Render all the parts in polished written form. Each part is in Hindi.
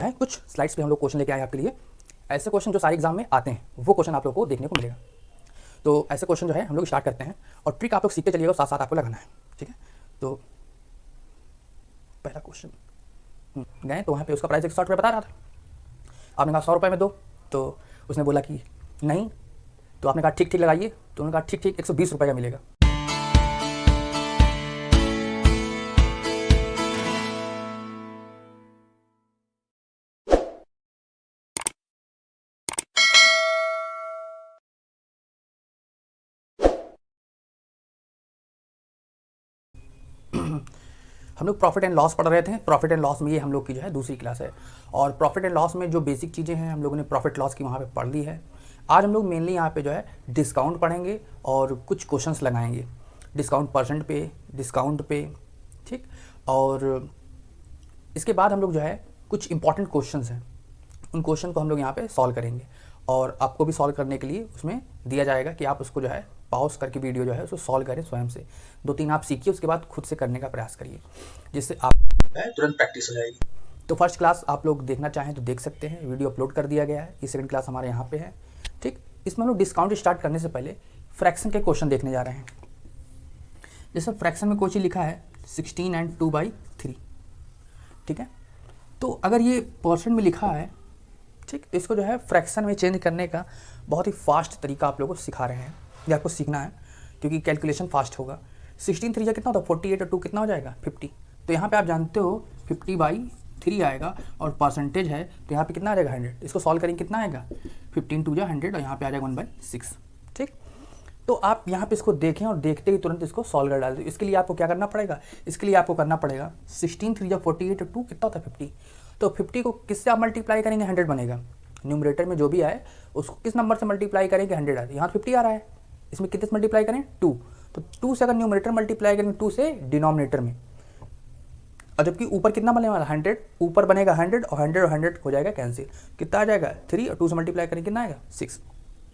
है कुछ स्लाइड्स पे हम लोग क्वेश्चन लेके आए आपके लिए। ऐसे क्वेश्चन जो सारे एग्जाम में आते हैं वो क्वेश्चन आप लोग को देखने को मिलेगा। तो ऐसे क्वेश्चन जो है हम लोग स्टार्ट करते हैं और ट्रिक आप लोग सीखते चलिएगा, साथ साथ आपको लगाना है, ठीक है। तो पहला क्वेश्चन गए तो वहाँ पे उसका प्राइस 160 रुपये बता रहा था। आपने कहा 100 रुपये में दो, तो उसने बोला कि नहीं। तो आपने कहा ठीक ठीक लगाइए, तो उन्होंने कहा ठीक ठीक 120 रुपये का मिलेगा। हम लोग प्रॉफिट एंड लॉस पढ़ रहे थे। प्रॉफिट एंड लॉस में ये हम लोग की जो है दूसरी क्लास है, और प्रॉफिट एंड लॉस में जो बेसिक चीज़ें हैं हम लोगों ने प्रॉफिट लॉस की वहाँ पे पढ़ ली है। आज हम लोग मेनली यहाँ पे जो है डिस्काउंट पढ़ेंगे और कुछ क्वेश्चंस लगाएंगे, डिस्काउंट परसेंट पे, डिस्काउंट पे, ठीक। और इसके बाद हम लोग जो है कुछ इंपॉर्टेंट क्वेश्चंस हैं, उन क्वेश्चन को हम लोग यहाँ पे सॉल्व करेंगे, और आपको भी सॉल्व करने के लिए उसमें दिया जाएगा कि आप उसको जो है पॉज करके वीडियो जो है उसको सॉल्व करें स्वयं से। 2-3 आप सीखिए, उसके बाद खुद से करने का प्रयास करिए, जिससे आप तुरंत प्रैक्टिस हो जाएगी। तो फर्स्ट क्लास आप लोग देखना चाहें तो देख सकते हैं, वीडियो अपलोड कर दिया गया है। ये सेकंड क्लास हमारे यहाँ पे है, ठीक। इसमें हम लोग डिस्काउंट स्टार्ट करने से पहले फ्रैक्शन के क्वेश्चन देखने जा रहे हैं। जैसे फ्रैक्शन में कोई चीज़ लिखा है 16 and 2/3, ठीक है। तो अगर ये परसेंट में लिखा है, ठीक, तो इसको जो है फ्रैक्शन में चेंज करने का बहुत ही फास्ट तरीका आप लोगों को सिखा रहे हैं, ये आपको सीखना है क्योंकि कैलकुलेशन फास्ट होगा। 16 3 कितना होता है 48 और 2 कितना हो जाएगा 50। तो यहाँ पे आप जानते हो 50/3 आएगा, और परसेंटेज है तो यहाँ पे कितना आ जाएगा 100। इसको सॉल्व करेंगे कितना आएगा 15 2 100, और यहाँ पे आ जाएगा 1/6, ठीक। तो आप यहाँ पे इसको देखें और देखते ही तुरंत इसको सॉल्व कर डाल दो। इसके लिए आपको क्या करना पड़ेगा, इसके लिए आपको करना पड़ेगा 16 3 48 और 2 कितना होता है 50। तो 50 को किससे आप मल्टीप्लाई करेंगे 100 बनेगा। न्यूमरेटर में जो भी आए उसको किस नंबर से मल्टीप्लाई करेंगे 100 आए। यहाँ 50 आ रहा है, इसमें कितने से मल्टीप्लाई करें 2। तो 2 से अगर न्यूमरेटर मल्टीप्लाई करेंगे 2 से डिनोमिनेटर में, और जबकि ऊपर कितना बनने वाला 100, ऊपर बनेगा 100 और 100 और 100 हो जाएगा कैंसिल। कितना आ जाएगा 3, और 2 से मल्टीप्लाई करेंगे कितना आएगा 6।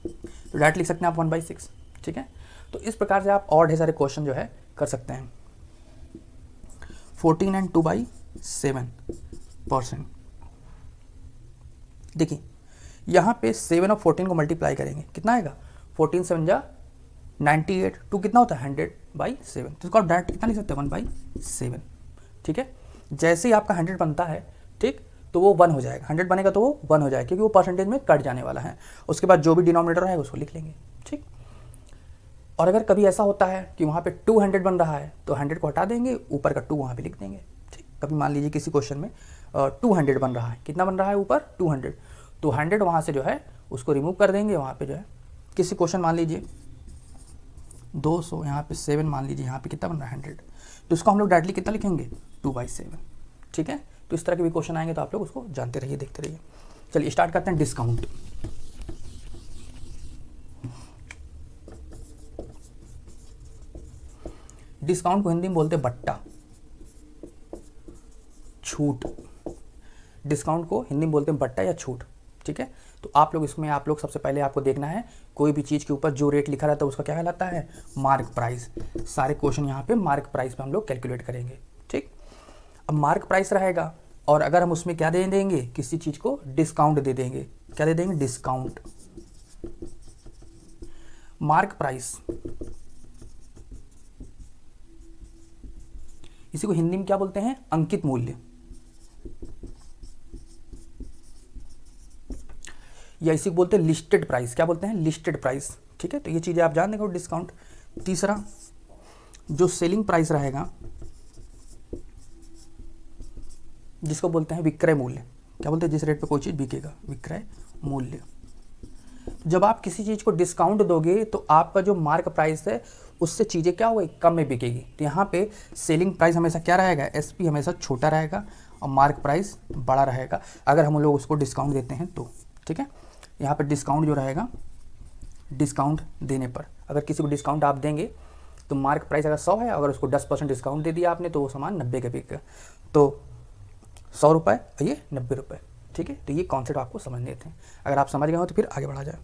तो डायरेक्ट लिख सकते हैं आप 1/6, ठीक है। तो इस प्रकार से आप और ढेर सारे क्वेश्चन जो है कर सकते हैं। 14 and 2/7%। देखिए यहाँ पे 7 और 14 को मल्टीप्लाई करेंगे कितना आएगा 14 7 जा 98, 2 कितना होता है 100/7। तो इसको आप डायरेक्ट कितना लिख सकते हैं 1/7, ठीक है। जैसे ही आपका 100 बनता है, ठीक, तो वो 1 हो जाएगा। 100 बनेगा तो वो 1 हो जाएगा क्योंकि वो परसेंटेज में कट जाने वाला है। उसके बाद जो भी डिनोमिनेटर है उसको लिख लेंगे, ठीक। और अगर कभी ऐसा होता है कि वहाँ पे 200 बन रहा है तो 100 को हटा देंगे, ऊपर का 2 वहाँ पे लिख देंगे, ठीक। कभी मान लीजिए किसी क्वेश्चन में 200 बन रहा है, कितना बन रहा है ऊपर 200, तो 100 वहाँ से जो है उसको रिमूव कर देंगे। वहाँ पे जो है किसी क्वेश्चन मान लीजिए 200, यहाँ पे 7 मान लीजिए, यहाँ पे कितना बन रहा है 100, तो उसको हम लोग डायरेक्टली कितना लिखेंगे 2/7, ठीक है। तो इस तरह के भी क्वेश्चन आएंगे तो आप लोग उसको जानते रहिए, देखते रहिए। चलिए स्टार्ट करते हैं डिस्काउंट। डिस्काउंट को हिंदी में बोलते हैं बट्टा, छूट। डिस्काउंट को हिंदी में बोलते हैं बट्टा या छूट, ठीक है। तो आप लोग इसमें आप लोग सबसे पहले आपको देखना है कोई भी चीज़ के ऊपर जो रेट लिखा रहता है उसका क्या कहलाता है मार्क प्राइस। सारे क्वेश्चन यहाँ पे मार्क प्राइस पे हम लोग कैलकुलेट करेंगे, ठीक। अब मार्क प्राइस रहेगा, और अगर हम उसमें क्या दे देंगे किसी चीज़ को डिस्काउंट दे देंगे, क्या दे देंगे डिस्काउंट। मार्क प्राइस इसी को हिंदी में क्या बोलते हैं अंकित मूल्य, या इसी को बोलते हैं लिस्टेड प्राइस। क्या बोलते हैं लिस्टेड प्राइस, ठीक है। तो ये चीज़ें आप जान देंगे डिस्काउंट। तीसरा जो सेलिंग प्राइस रहेगा जिसको बोलते हैं विक्रय मूल्य। क्या बोलते हैं जिस रेट पे कोई चीज़ बिकेगा, विक्रय मूल्य। जब आप किसी चीज़ को डिस्काउंट दोगे तो आपका जो मार्क प्राइस है उससे चीज़ें क्या होगी कम में बिकेगी। तो यहाँ पे सेलिंग प्राइस हमेशा क्या रहेगा एसपी हमेशा छोटा रहेगा और मार्क प्राइस बड़ा रहेगा अगर हम लोग उसको डिस्काउंट देते हैं तो, ठीक है। यहाँ पे डिस्काउंट जो रहेगा डिस्काउंट देने पर, अगर किसी को डिस्काउंट आप देंगे तो मार्क प्राइस अगर 100 है, अगर उसको 10% डिस्काउंट दे दिया आपने तो वो सामान 90 का बिकेगा। तो 100 रुपये और ये 90 रुपये, ठीक है। तो ये कॉन्सेप्ट आपको समझने थे, अगर आप समझ गए हो तो फिर आगे बढ़ा जाए।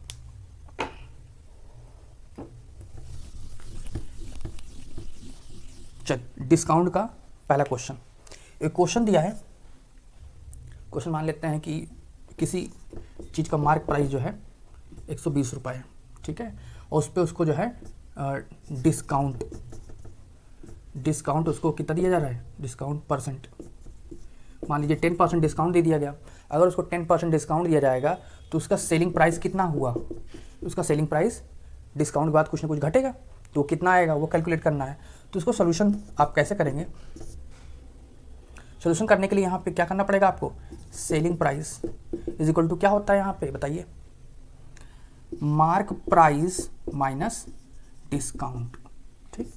चल डिस्काउंट का पहला क्वेश्चन, एक क्वेश्चन दिया है क्वेश्चन मान लेते हैं कि किसी चीज़ का मार्क प्राइस जो है 120 रुपये है, ठीक है, और उस पर उसको जो है डिस्काउंट उसको कितना दिया जा रहा है, डिस्काउंट परसेंट, मान लीजिए 10% डिस्काउंट दे दिया गया। अगर उसको 10% डिस्काउंट दिया जाएगा तो उसका सेलिंग प्राइस कितना हुआ, उसका सेलिंग प्राइस डिस्काउंट के बाद कुछ ना कुछ घटेगा, तो कितना आएगा वो कैलकुलेट करना है। तो उसको सोल्यूशन आप कैसे करेंगे, सोल्यूशन करने के लिए यहाँ पे क्या करना पड़ेगा आपको, selling price is equal to क्या होता है यहाँ पे बताइए, मार्क प्राइस माइनस डिस्काउंट। ठीक,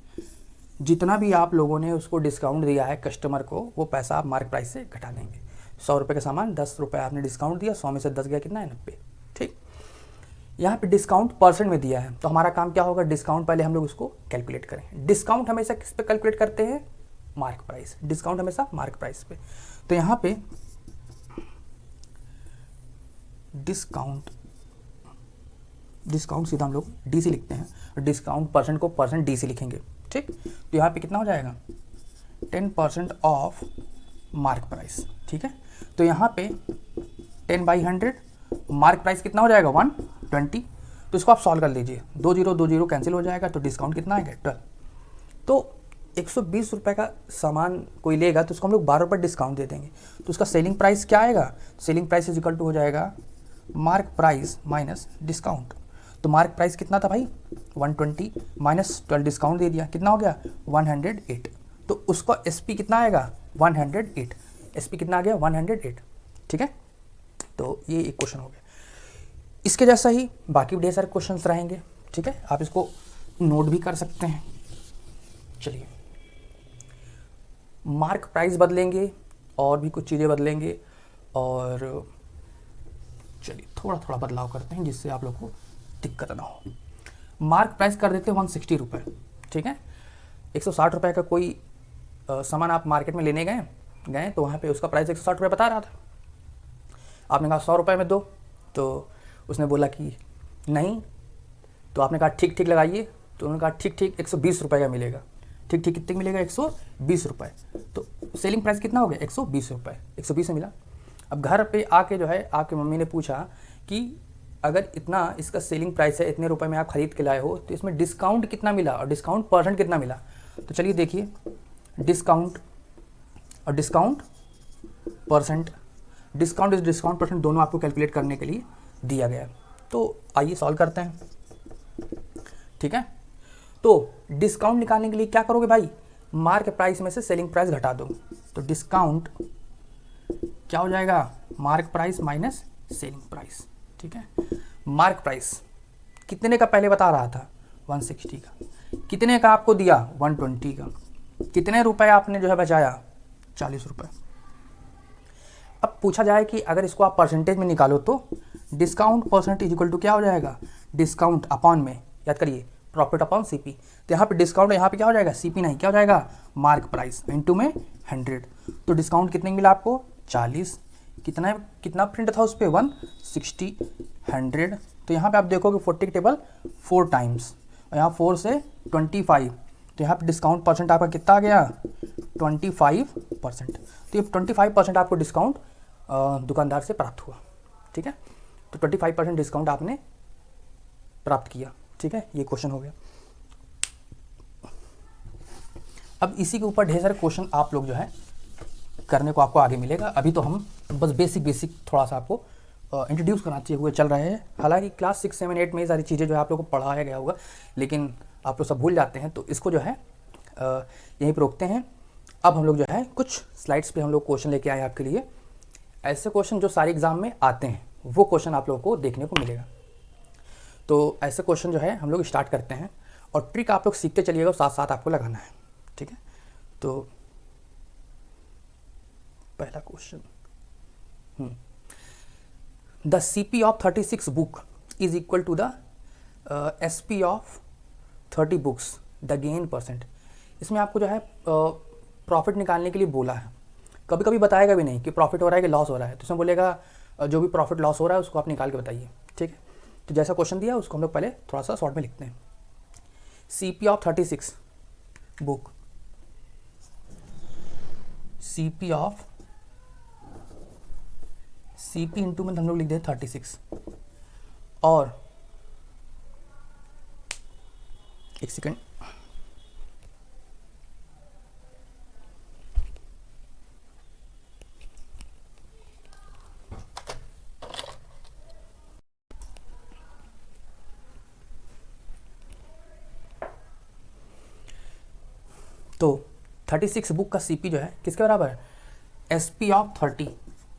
जितना भी आप लोगों ने उसको डिस्काउंट दिया है कस्टमर को, वो पैसा आप मार्क प्राइस से घटा देंगे। 100 रुपये का सामान 10 रुपये आपने डिस्काउंट दिया, 100 में से 10 गया कितना है, 90। ठीक, यहाँ पे डिस्काउंट परसेंट में दिया है, तो हमारा काम क्या होगा, डिस्काउंट पहले हम लोग उसको कैलकुलेट करें। डिस्काउंट हमेशा किस पे कैलकुलेट करते हैं, मार्क प्राइस, डिस्काउंट हमेशा मार्क प्राइस पे। तो यहाँ पे डिस्काउंट सीधा हम लोग डी सी लिखते हैं, और डिस्काउंट परसेंट को परसेंट डी सी लिखेंगे। ठीक, तो यहाँ पे कितना हो जाएगा, 10% ऑफ मार्क प्राइस। ठीक है, तो यहाँ पे 10/100 मार्क प्राइस कितना हो जाएगा, 120। तो इसको आप सॉल्व कर लीजिए, 2 0 कैंसिल हो जाएगा, तो डिस्काउंट कितना आएगा, 12। तो 120 रुपये का सामान कोई लेगा तो उसको हम लोग 12 रुपये डिस्काउंट दे देंगे, तो उसका सेलिंग प्राइस क्या आएगा, selling price is equal to हो जाएगा मार्क प्राइस माइनस डिस्काउंट। तो मार्क प्राइस कितना था भाई, 120 माइनस 12 डिस्काउंट दे दिया, कितना हो गया, 108। तो उसका एसपी कितना आएगा, 108। एसपी कितना आ गया, 108। ठीक है, तो ये एक क्वेश्चन हो गया। इसके जैसा ही बाकी ढेर सारे क्वेश्चंस रहेंगे। ठीक है, आप इसको नोट भी कर सकते हैं। चलिए, मार्क प्राइस बदलेंगे और भी कुछ चीज़ें बदलेंगे, और चलिए थोड़ा थोड़ा बदलाव करते हैं जिससे आप लोग को दिक्कत ना हो। मार्क प्राइस कर देते हैं 160 रुपये। ठीक है, 160 रुपये का कोई सामान आप मार्केट में लेने गए तो वहाँ पे उसका प्राइस 160 रुपये बता रहा था। आपने कहा 100 रुपये में दो, तो उसने बोला कि नहीं, तो आपने कहा ठीक ठीक लगाइए, तो उन्होंने कहा ठीक ठीक 120 रुपये का मिलेगा। ठीक ठीक कितने मिलेगा, 120 रुपये। तो सेलिंग प्राइस कितना हो गया, 120 रुपये, 120 में मिला। अब घर पे आके जो है आपकी मम्मी ने पूछा कि अगर इतना इसका सेलिंग प्राइस है, इतने रुपए में आप खरीद के लाए हो, तो इसमें डिस्काउंट कितना मिला और डिस्काउंट परसेंट कितना मिला। तो चलिए देखिए, डिस्काउंट और डिस्काउंट परसेंट, डिस्काउंट इस डिस्काउंट परसेंट दोनों आपको कैलकुलेट करने के लिए दिया गया है। तो आइए सॉल्व करते हैं। ठीक है, तो डिस्काउंट निकालने के लिए क्या करोगे भाई, मार्क प्राइस में से सेलिंग प्राइस घटा दो। तो डिस्काउंट क्या हो जाएगा, mark price minus selling price. ठीक है, मार्क प्राइस कितने का पहले बता रहा था, 160 का, कितने का आपको दिया, 120 का, कितने रुपए आपने जो है बचाया, 40 रुपये। अब पूछा जाए कि अगर इसको आप परसेंटेज में निकालो तो discount percent is equal to क्या हो जाएगा, डिस्काउंट अपॉन में, याद करिए, प्रॉफिट अपॉन सीपी। तो यहाँ पे डिस्काउंट, यहाँ पे क्या हो जाएगा, सीपी नहीं, क्या हो जाएगा, मार्क प्राइस इनटू में 100। तो डिस्काउंट कितने मिला आपको, 40। कितना प्रिंट था उस पर, 160, 100। तो यहाँ पे आप देखोगे 40 की टेबल 4 टाइम्स, और यहाँ 4 से 25, तो यहाँ पे डिस्काउंट परसेंट आपका कितना आ गया, 25%। तो ये 25% आपको डिस्काउंट दुकानदार से प्राप्त हुआ। ठीक है, तो 25% डिस्काउंट आपने प्राप्त किया। ठीक है, ये क्वेश्चन हो गया। अब इसी के ऊपर ढेर सारे क्वेश्चन आप लोग जो है करने को आपको आगे मिलेगा। अभी तो हम बस बेसिक थोड़ा सा आपको इंट्रोड्यूस कराते हुए चल रहे हैं। हालांकि क्लास 6, 7, 8 में ये सारी चीज़ें जो है आप लोगों को पढ़ाया गया होगा, लेकिन आप लोग सब भूल जाते हैं, तो इसको जो है यहीं पर रोकते हैं। अब हम लोग जो है कुछ स्लाइड्स पे हम लोग क्वेश्चन लेके आए आपके लिए। ऐसे क्वेश्चन जो सारे एग्जाम में आते हैं वो क्वेश्चन आप लोगों को देखने को मिलेगा। तो ऐसे क्वेश्चन जो है हम लोग स्टार्ट करते हैं, और ट्रिक आप लोग सीखते चलिएगा, साथ साथ आपको लगाना है। ठीक है, तो पहला question, the CP of 36 book is equal to the SP of 30 books, the gain percent. इसमें आपको जो है प्रॉफिट निकालने के लिए बोला है। कभी कभी बताएगा भी नहीं कि प्रॉफिट हो रहा है कि लॉस हो रहा है, तो उसमें बोलेगा जो भी प्रॉफिट लॉस हो रहा है उसको आप निकाल के बताइए। ठीक है, तो जैसा क्वेश्चन दिया उसको हम लोग पहले थोड़ा सा शॉर्ट में लिखते हैं। CP of 36 book, CP of C P into में हम लोग लिख दें 36 और एक सेकेंड, तो 36 बुक का सीपी जो है किसके बराबर है, SP of 30,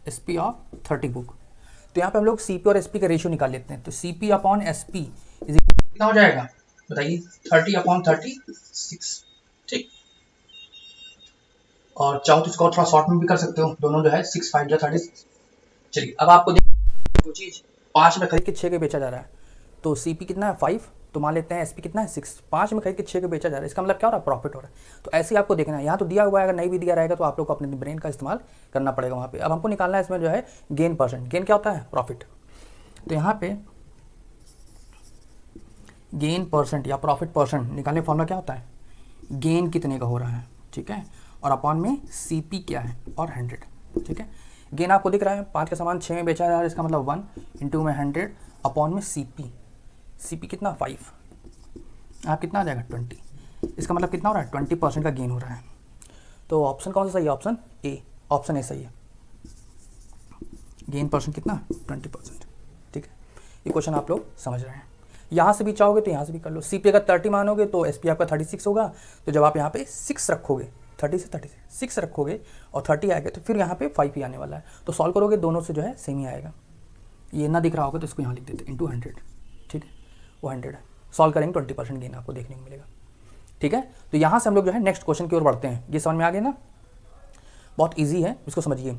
SP of 30 book. तो यहाँ पे हम लोग सीपी और एसपी का रेशियो निकाल लेते हैं। तो सीपी अपॉन एसपी कितना हो जाएगा बताइए, 30 अपॉन 36, ठीक। और चाहो तो इसको थोड़ा शॉर्ट में भी कर सकते हो, दोनों जो है 6 5 या 36। चलिए अब आपको देखो चीज़ 5 में खरीद के 6 के बेचा जा रहा है, तो सीपी कितना है 5, तो मान लेते हैं एसपी कितना है 6, 5 में खरीद के 6 के बेचा जा रहा है, इसका मतलब क्या हो रहा है, प्रॉफिट हो रहा है। तो ऐसे ही आपको देखना है, यहाँ तो दिया हुआ है, अगर नहीं भी दिया रहेगा तो आप लोग को अपने ब्रेन का इस्तेमाल करना पड़ेगा वहाँ पे। अब हमको निकालना है इसमें जो है गेन परसेंट, गेन क्या होता है, प्रॉफिट। तो यहाँ पे गेन परसेंट या प्रॉफिट परसेंट निकालने का फॉर्मूला क्या होता है, गेन कितने का हो रहा है, ठीक है, और अपॉन में सीपी क्या है और 100, ठीक है। गेन आपको दिख रहा है 5 का सामान 6 में बेचा जा रहा है, इसका मतलब 1 इंटू में 100 अपॉन में सीपी, सीपी कितना 5, आप कितना आ जाएगा 20, इसका मतलब कितना हो रहा है 20% का गेन हो रहा है। तो ऑप्शन कौन सा सही है, ऑप्शन ए, ऑप्शन ए सही है। गेन परसेंट कितना 20%, ठीक है। ये क्वेश्चन आप लोग समझ रहे हैं। यहाँ से भी चाहोगे तो यहाँ से भी कर लो। सीपी अगर 30 मानोगे तो एसपी आपका 36 होगा, तो जब आप यहाँ पे 6 रखोगे, 30 से 36 रखोगे और 30 आएगा तो फिर यहाँ पे 5 ही आने वाला है। तो सॉल्व करोगे दोनों से जो है सेम ही आएगा। ये ना दिख रहा होगा तो इसको यहाँ लिख देते इंटू 100, ठीक है, वो 100 है। सॉल्व करेंगे 20% गेन आपको देखने को मिलेगा, ठीक है। तो यहाँ से हम लोग जो है नेक्स्ट क्वेश्चन की ओर बढ़ते हैं। ये समझ में आ गया ना, बहुत ईजी है, इसको समझिए।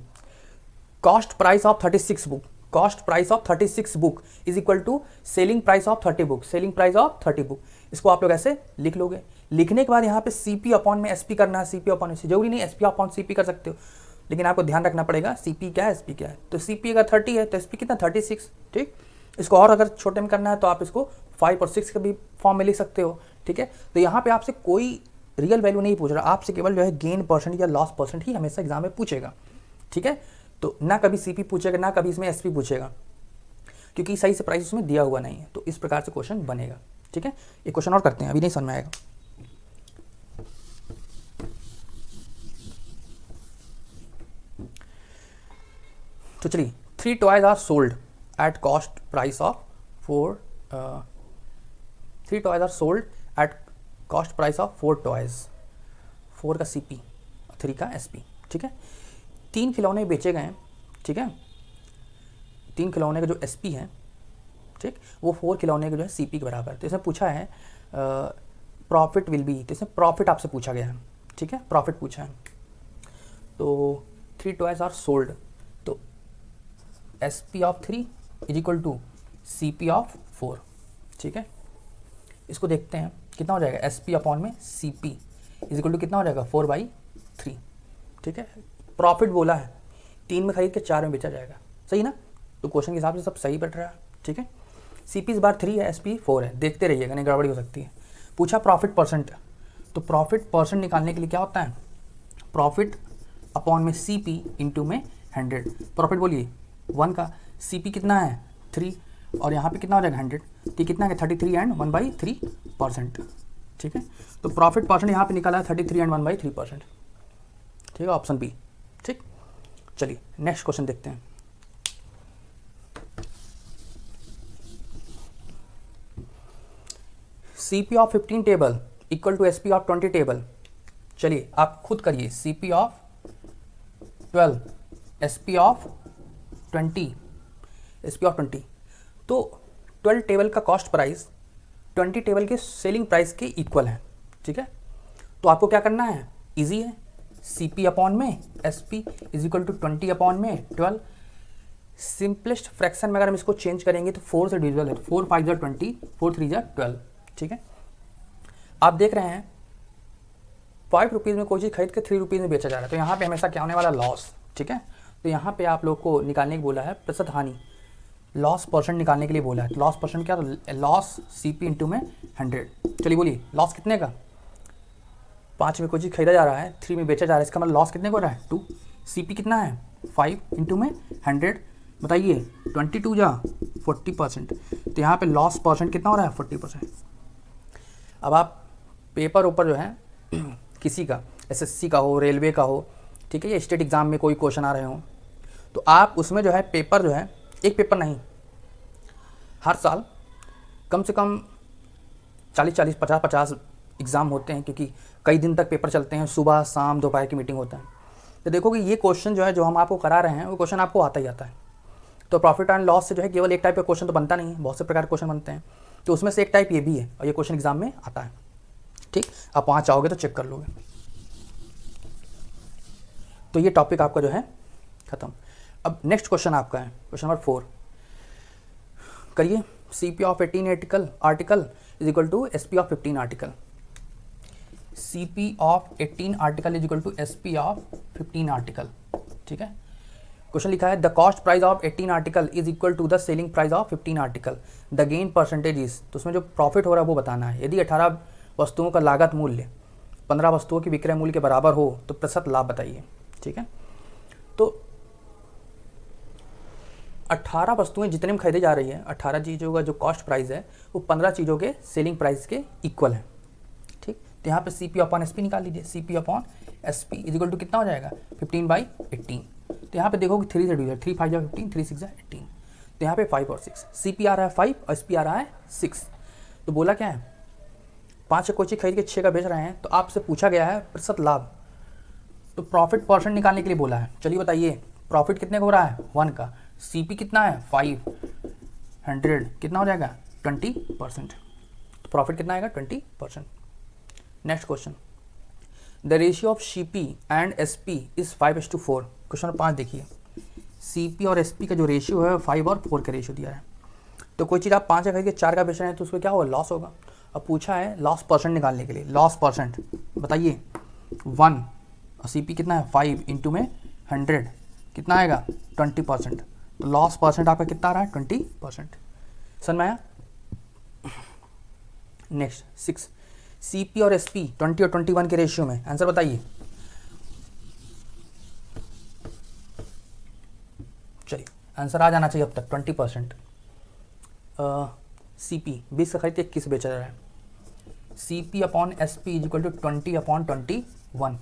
Cost price of 36 book, cost price of 36 book is equal to selling price of 30 book, selling price of 30 book. इसको आप लोग ऐसे लिख लोगे। लिखने के बाद यहाँ पे सीपी अपॉन में एसपी करना है, सीपी अपॉन एसपी, जरूरी नहीं एसपी अपॉन सीपी कर सकते हो, लेकिन आपको ध्यान रखना पड़ेगा सीपी क्या है एसपी क्या है। तो सीपी अगर 30 है तो एसपी कितना 36, ठीक। इसको और अगर छोटे में करना है तो आप इसको 5 और 6 के भी फॉर्म में लिख सकते हो, ठीक है। तो यहाँ पे आपसे कोई रियल वैल्यू नहीं पूछ रहा, आपसे केवल जो है गेन परसेंट या लॉस परसेंट ही हमेशा एग्जाम में पूछेगा, ठीक है। तो ना कभी सीपी पूछेगा ना कभी इसमें एसपी पूछेगा, क्योंकि सही से प्राइस उसमें दिया हुआ नहीं है। तो इस प्रकार से क्वेश्चन बनेगा, ठीक है। एक क्वेश्चन और करते हैं, अभी नहीं समझ में आएगा। तो चलिए 3 toys are sold at cost price of 4, 3 toys are sold at cost price of 4 toys, 4 का सीपी 3 का एसपी, ठीक है। 3 खिलौने बेचे गए हैं, ठीक है। 3 खिलौने का जो एसपी है, ठीक, वो 4 खिलौने के जो है सीपी के बराबर है। तो इसमें पूछा है प्रॉफिट विल बी, तो इसमें प्रॉफिट आपसे पूछा गया है, ठीक है, प्रॉफिट पूछा है। तो 3 टॉयज आर सोल्ड, तो SP of 3 is equal to CP of 4, ठीक है। इसको देखते हैं कितना हो जाएगा, एसपी अपॉन में सीपी इज इक्वल टू कितना हो जाएगा 4/3, ठीक है। प्रॉफिट बोला है 3 में खरीद के 4 में बेचा जाएगा, सही ना। तो क्वेश्चन के हिसाब से सब सही बैठ रहा है, ठीक है। सीपी इस बार 3 है, एसपी 4 है, देखते रहिएगा नहीं गड़बड़ी हो सकती है। पूछा प्रॉफिट परसेंट, तो प्रॉफिट परसेंट निकालने के लिए क्या होता है, प्रॉफिट अपॉन में सीपी इंटू में 100। प्रॉफिट बोलिए 1 का, सीपी कितना है 3, और यहाँ पे कितना हो जाएगा 100, तो कितना है 33 एंड 1/3%, ठीक है। तो प्रॉफिट परसेंट यहाँ पे निकाला है 33 एंड 1/3%, ठीक है, ऑप्शन बी, ठीक। चलिए नेक्स्ट क्वेश्चन देखते हैं। CP of 15 table equal to SP of 20 table. चलिए आप खुद करिए, CP of 12 SP of 20, SP of 20। तो 12 टेबल का कॉस्ट प्राइस 20 टेबल के सेलिंग प्राइस के इक्वल है, ठीक है। तो आपको क्या करना है, इजी है, सीपी अपॉन में SP is equal to 20 upon में 12। सिंपलेस्ट फ्रैक्शन में अगर हम इसको चेंज करेंगे तो 4 से डिविजिबल है, 4 5 जा 20, 4 3 जा 12, ठीक है। आप देख रहे हैं 5 रुपीज़ में कोई चीज़ खरीद के 3 रुपीज़ में बेचा जा रहा है, तो यहाँ पे हमेशा क्या होने वाला, लॉस, ठीक है। तो यहाँ पे आप लोग को निकालने को बोला है प्रतिशत हानि, लॉस परसेंट निकालने के लिए बोला है। तो लॉस परसेंट क्या, लॉस सीपी इंटू में 100। चलिए बोलिए लॉस कितने का, 5 में कोई चीज़ खरीदा जा रहा है 3 में बेचा जा रहा है, इसका मतलब लॉस कितने को हो रहा है 2। सीपी कितना है 5 इंटू में 100, बताइए 22 जा 40%, तो यहाँ पे लॉस परसेंट कितना हो रहा है 40%। अब आप पेपर ऊपर जो है किसी का एसएससी का हो, रेलवे का हो, ठीक है, या स्टेट एग्ज़ाम में कोई क्वेश्चन आ रहे हो, तो आप उसमें जो है पेपर जो है, एक पेपर नहीं, हर साल कम से कम 40-40, 50-50 एग्ज़ाम होते हैं, क्योंकि कई दिन तक पेपर चलते हैं, सुबह शाम दोपहर की मीटिंग होता है। तो देखो कि ये क्वेश्चन जो है जो हम आपको करा रहे हैं वो क्वेश्चन आपको आता ही आता है। तो प्रॉफिट एंड लॉस से जो है केवल एक टाइप का क्वेश्चन तो बनता नहीं है, बहुत से प्रकार के क्वेश्चन बनते हैं, तो उसमें से एक टाइप ये भी है और ये क्वेश्चन एग्जाम में आता है। ठीक, आप वहाँ चाहोगे तो चेक कर लोगे। तो ये टॉपिक आपका जो है खत्म। अब नेक्स्ट क्वेश्चन आपका है क्वेश्चन नंबर 4, करिए। CP of 18 article is equal to SP of 15 article. CP of 18 article is equal to SP of 15 article. ठीक है, क्वेश्चन लिखा है the cost price of 18 article is equal to the selling price of 15 article, the gain percentage is, तो उसमें जो प्रॉफिट हो रहा है वो बताना है। यदि 18 वस्तुओं का लागत मूल्य 15 वस्तुओं की विक्रय मूल्य के बराबर हो तो प्रतिशत लाभ बताइए। ठीक है, तो 18 वस्तुएं जितने में खरीदी जा रही है, 18 चीज़ों का जो कॉस्ट प्राइस है वो 15 चीज़ों के सेलिंग प्राइस के इक्वल है। ठीक, तो यहाँ पे CP अपॉन SP निकाल लीजिए। CP upon SP is equal to कितना हो जाएगा 15/18। तो यहाँ पे देखो कि 3 से डिवाइड, 3 5 जा 15, 3 6 जा 18, तो यहाँ पे 5 और 6, CP आ रहा है 5 और SP आ रहा है 6। तो बोला क्या है, 5 कोई चीज़ खरीद के 6 का बेच रहे हैं, तो आपसे पूछा गया है प्रतिशत लाभ, तो प्रॉफिट परसेंट निकालने के लिए बोला है। चलिए बताइए प्रॉफिट कितने का हो रहा है 1 का, CP कितना है 500, कितना हो जाएगा 20%, तो प्रॉफिट कितना आएगा 20%। Next question, the ratio of CP and SP is 5:4। Question number 5 देखिए, CP और SP का जो रेशियो है 5 और 4 का रेशियो दिया है। तो कोई चीज़ आप 5 का खरीद के 4 का बेच रहे हैं तो उसमें क्या होगा, लॉस होगा। अब पूछा है लॉस परसेंट निकालने के लिए, लॉस परसेंट बताइए 1 और CP कितना है 5 इंटू में 100 कितना आएगा 20%, तो लॉस परसेंट आपका कितना आ रहा है 20%। समझ में आया। नेक्स्ट 6, CP और SP 20 और 21 के रेशियो में, आंसर बताइए। चलिए आंसर आ जाना चाहिए अब तक 20%। CP 20 का खरीद के 21 बेचा जा रहा है, CP upon SP is equal to 20/21।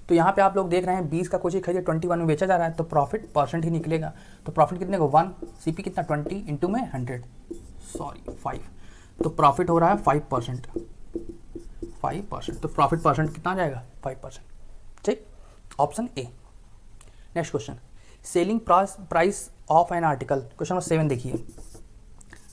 तो यहाँ पे आप लोग देख रहे हैं 20 का कोई चीज़ खरीदे 21 में बेचा जा रहा है, तो प्रॉफिट परसेंट ही निकलेगा। तो प्रॉफिट कितने को 1, CP कितना 20 इंटू में 100, सॉरी 5, तो प्रॉफिट हो रहा है 5%, 5%, तो प्रॉफिट परसेंट कितना आ जाएगा 5%। ठीक, option A. Next question, selling price of an article, question number 7 देखिए।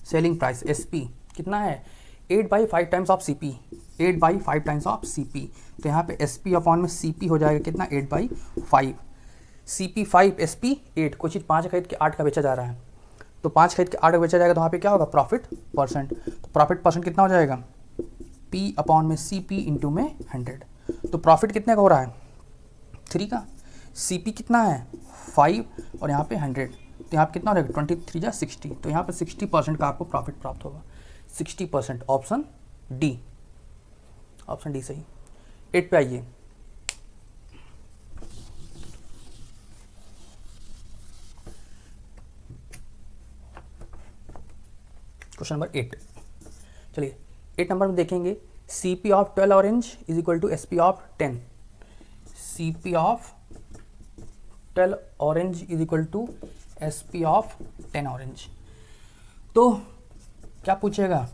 सेलिंग प्राइस SP कितना है 8/5 times of CP, 8/5 times of CP, तो यहाँ पे SP अपॉन में CP हो जाएगा कितना 8/5, CP 5 SP 8, कोई चीज़ 5 खरीद के 8 का बेचा जा रहा है, तो 5 खरीद के 8 का बेचा जाएगा, तो वहाँ पे क्या होगा प्रॉफिट परसेंट, तो प्रॉफिट परसेंट कितना हो जाएगा P अपॉन में CP इंटू में 100, तो प्रॉफिट कितने का हो रहा है 3 का, CP कितना है 5 और यहाँ पे 100, तो यहाँ पे कितना हो जाएगा 23 जा 60, तो यहाँ पे 60% का आपको प्रॉफिट प्राप्त होगा, 60%, ऑप्शन डी, ऑप्शन डी सही। 8 पे आइए, क्वेश्चन नंबर 8। चलिए 8 नंबर में देखेंगे, CP of 12 orange is equal to SP of 10, CP of 12 orange is equal to SP of 10 orange. तो क्या पूछेगा,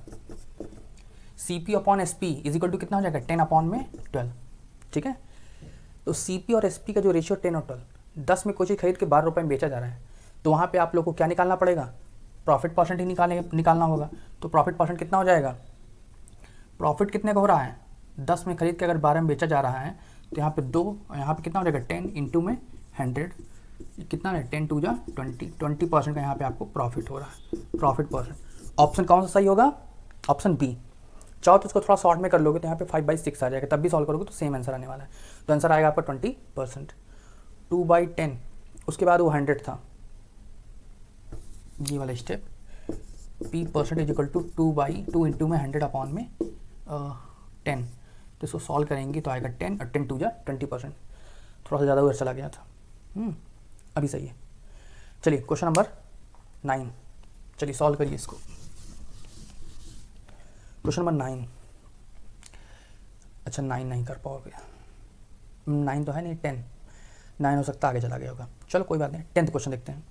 CP upon SP is equal to कितना हो जाएगा 10 अपॉन में 12। ठीक है, तो CP और SP का जो रेशियो 10 और 12, 10 में कोई चीज़ खरीद के 12 रुपये में बेचा जा रहा है, तो वहाँ पे आप लोग को क्या निकालना पड़ेगा, प्रॉफिट परसेंट ही निकालना होगा। तो प्रॉफिट परसेंट कितना हो जाएगा, प्रॉफिट कितने का हो रहा है 10 में खरीद के अगर 12 में बेचा जा रहा है, तो यहाँ पे 2 और यहाँ पे कितना हो जाएगा 10 इंटू में 100, कितना है 10 2 जा 20% का यहाँ पे आपको प्रॉफिट हो रहा है, प्रॉफिट परसेंट। ऑप्शन कौन सा सही होगा, ऑप्शन बी। चाहो तो उसको थोड़ा शॉर्ट में कर लोगे तो यहाँ पे 5/6 आ जाएगा, तब भी सॉल्व करोगे तो सेम आंसर आने वाला है। तो आंसर आएगा आपका 20%, 2/10, उसके बाद वो 100 था, ये वाला step, P percent is equal to 2/2 into में 100 अपॉन में 10, तो इसको सॉल्व करेंगे तो आएगा 10 और 10 2 जा 20%, थोड़ा सा ज़्यादा उधर चला गया था, अभी सही है। चलिए क्वेश्चन नंबर 9, चलिए सॉल्व करिए इसको। क्वेश्चन नंबर 9, अच्छा 9 नहीं कर पाओगे, 9 तो है नहीं, 10, 9 हो सकता है आगे चला गया होगा, चलो कोई बात नहीं। 10th क्वेश्चन देखते हैं।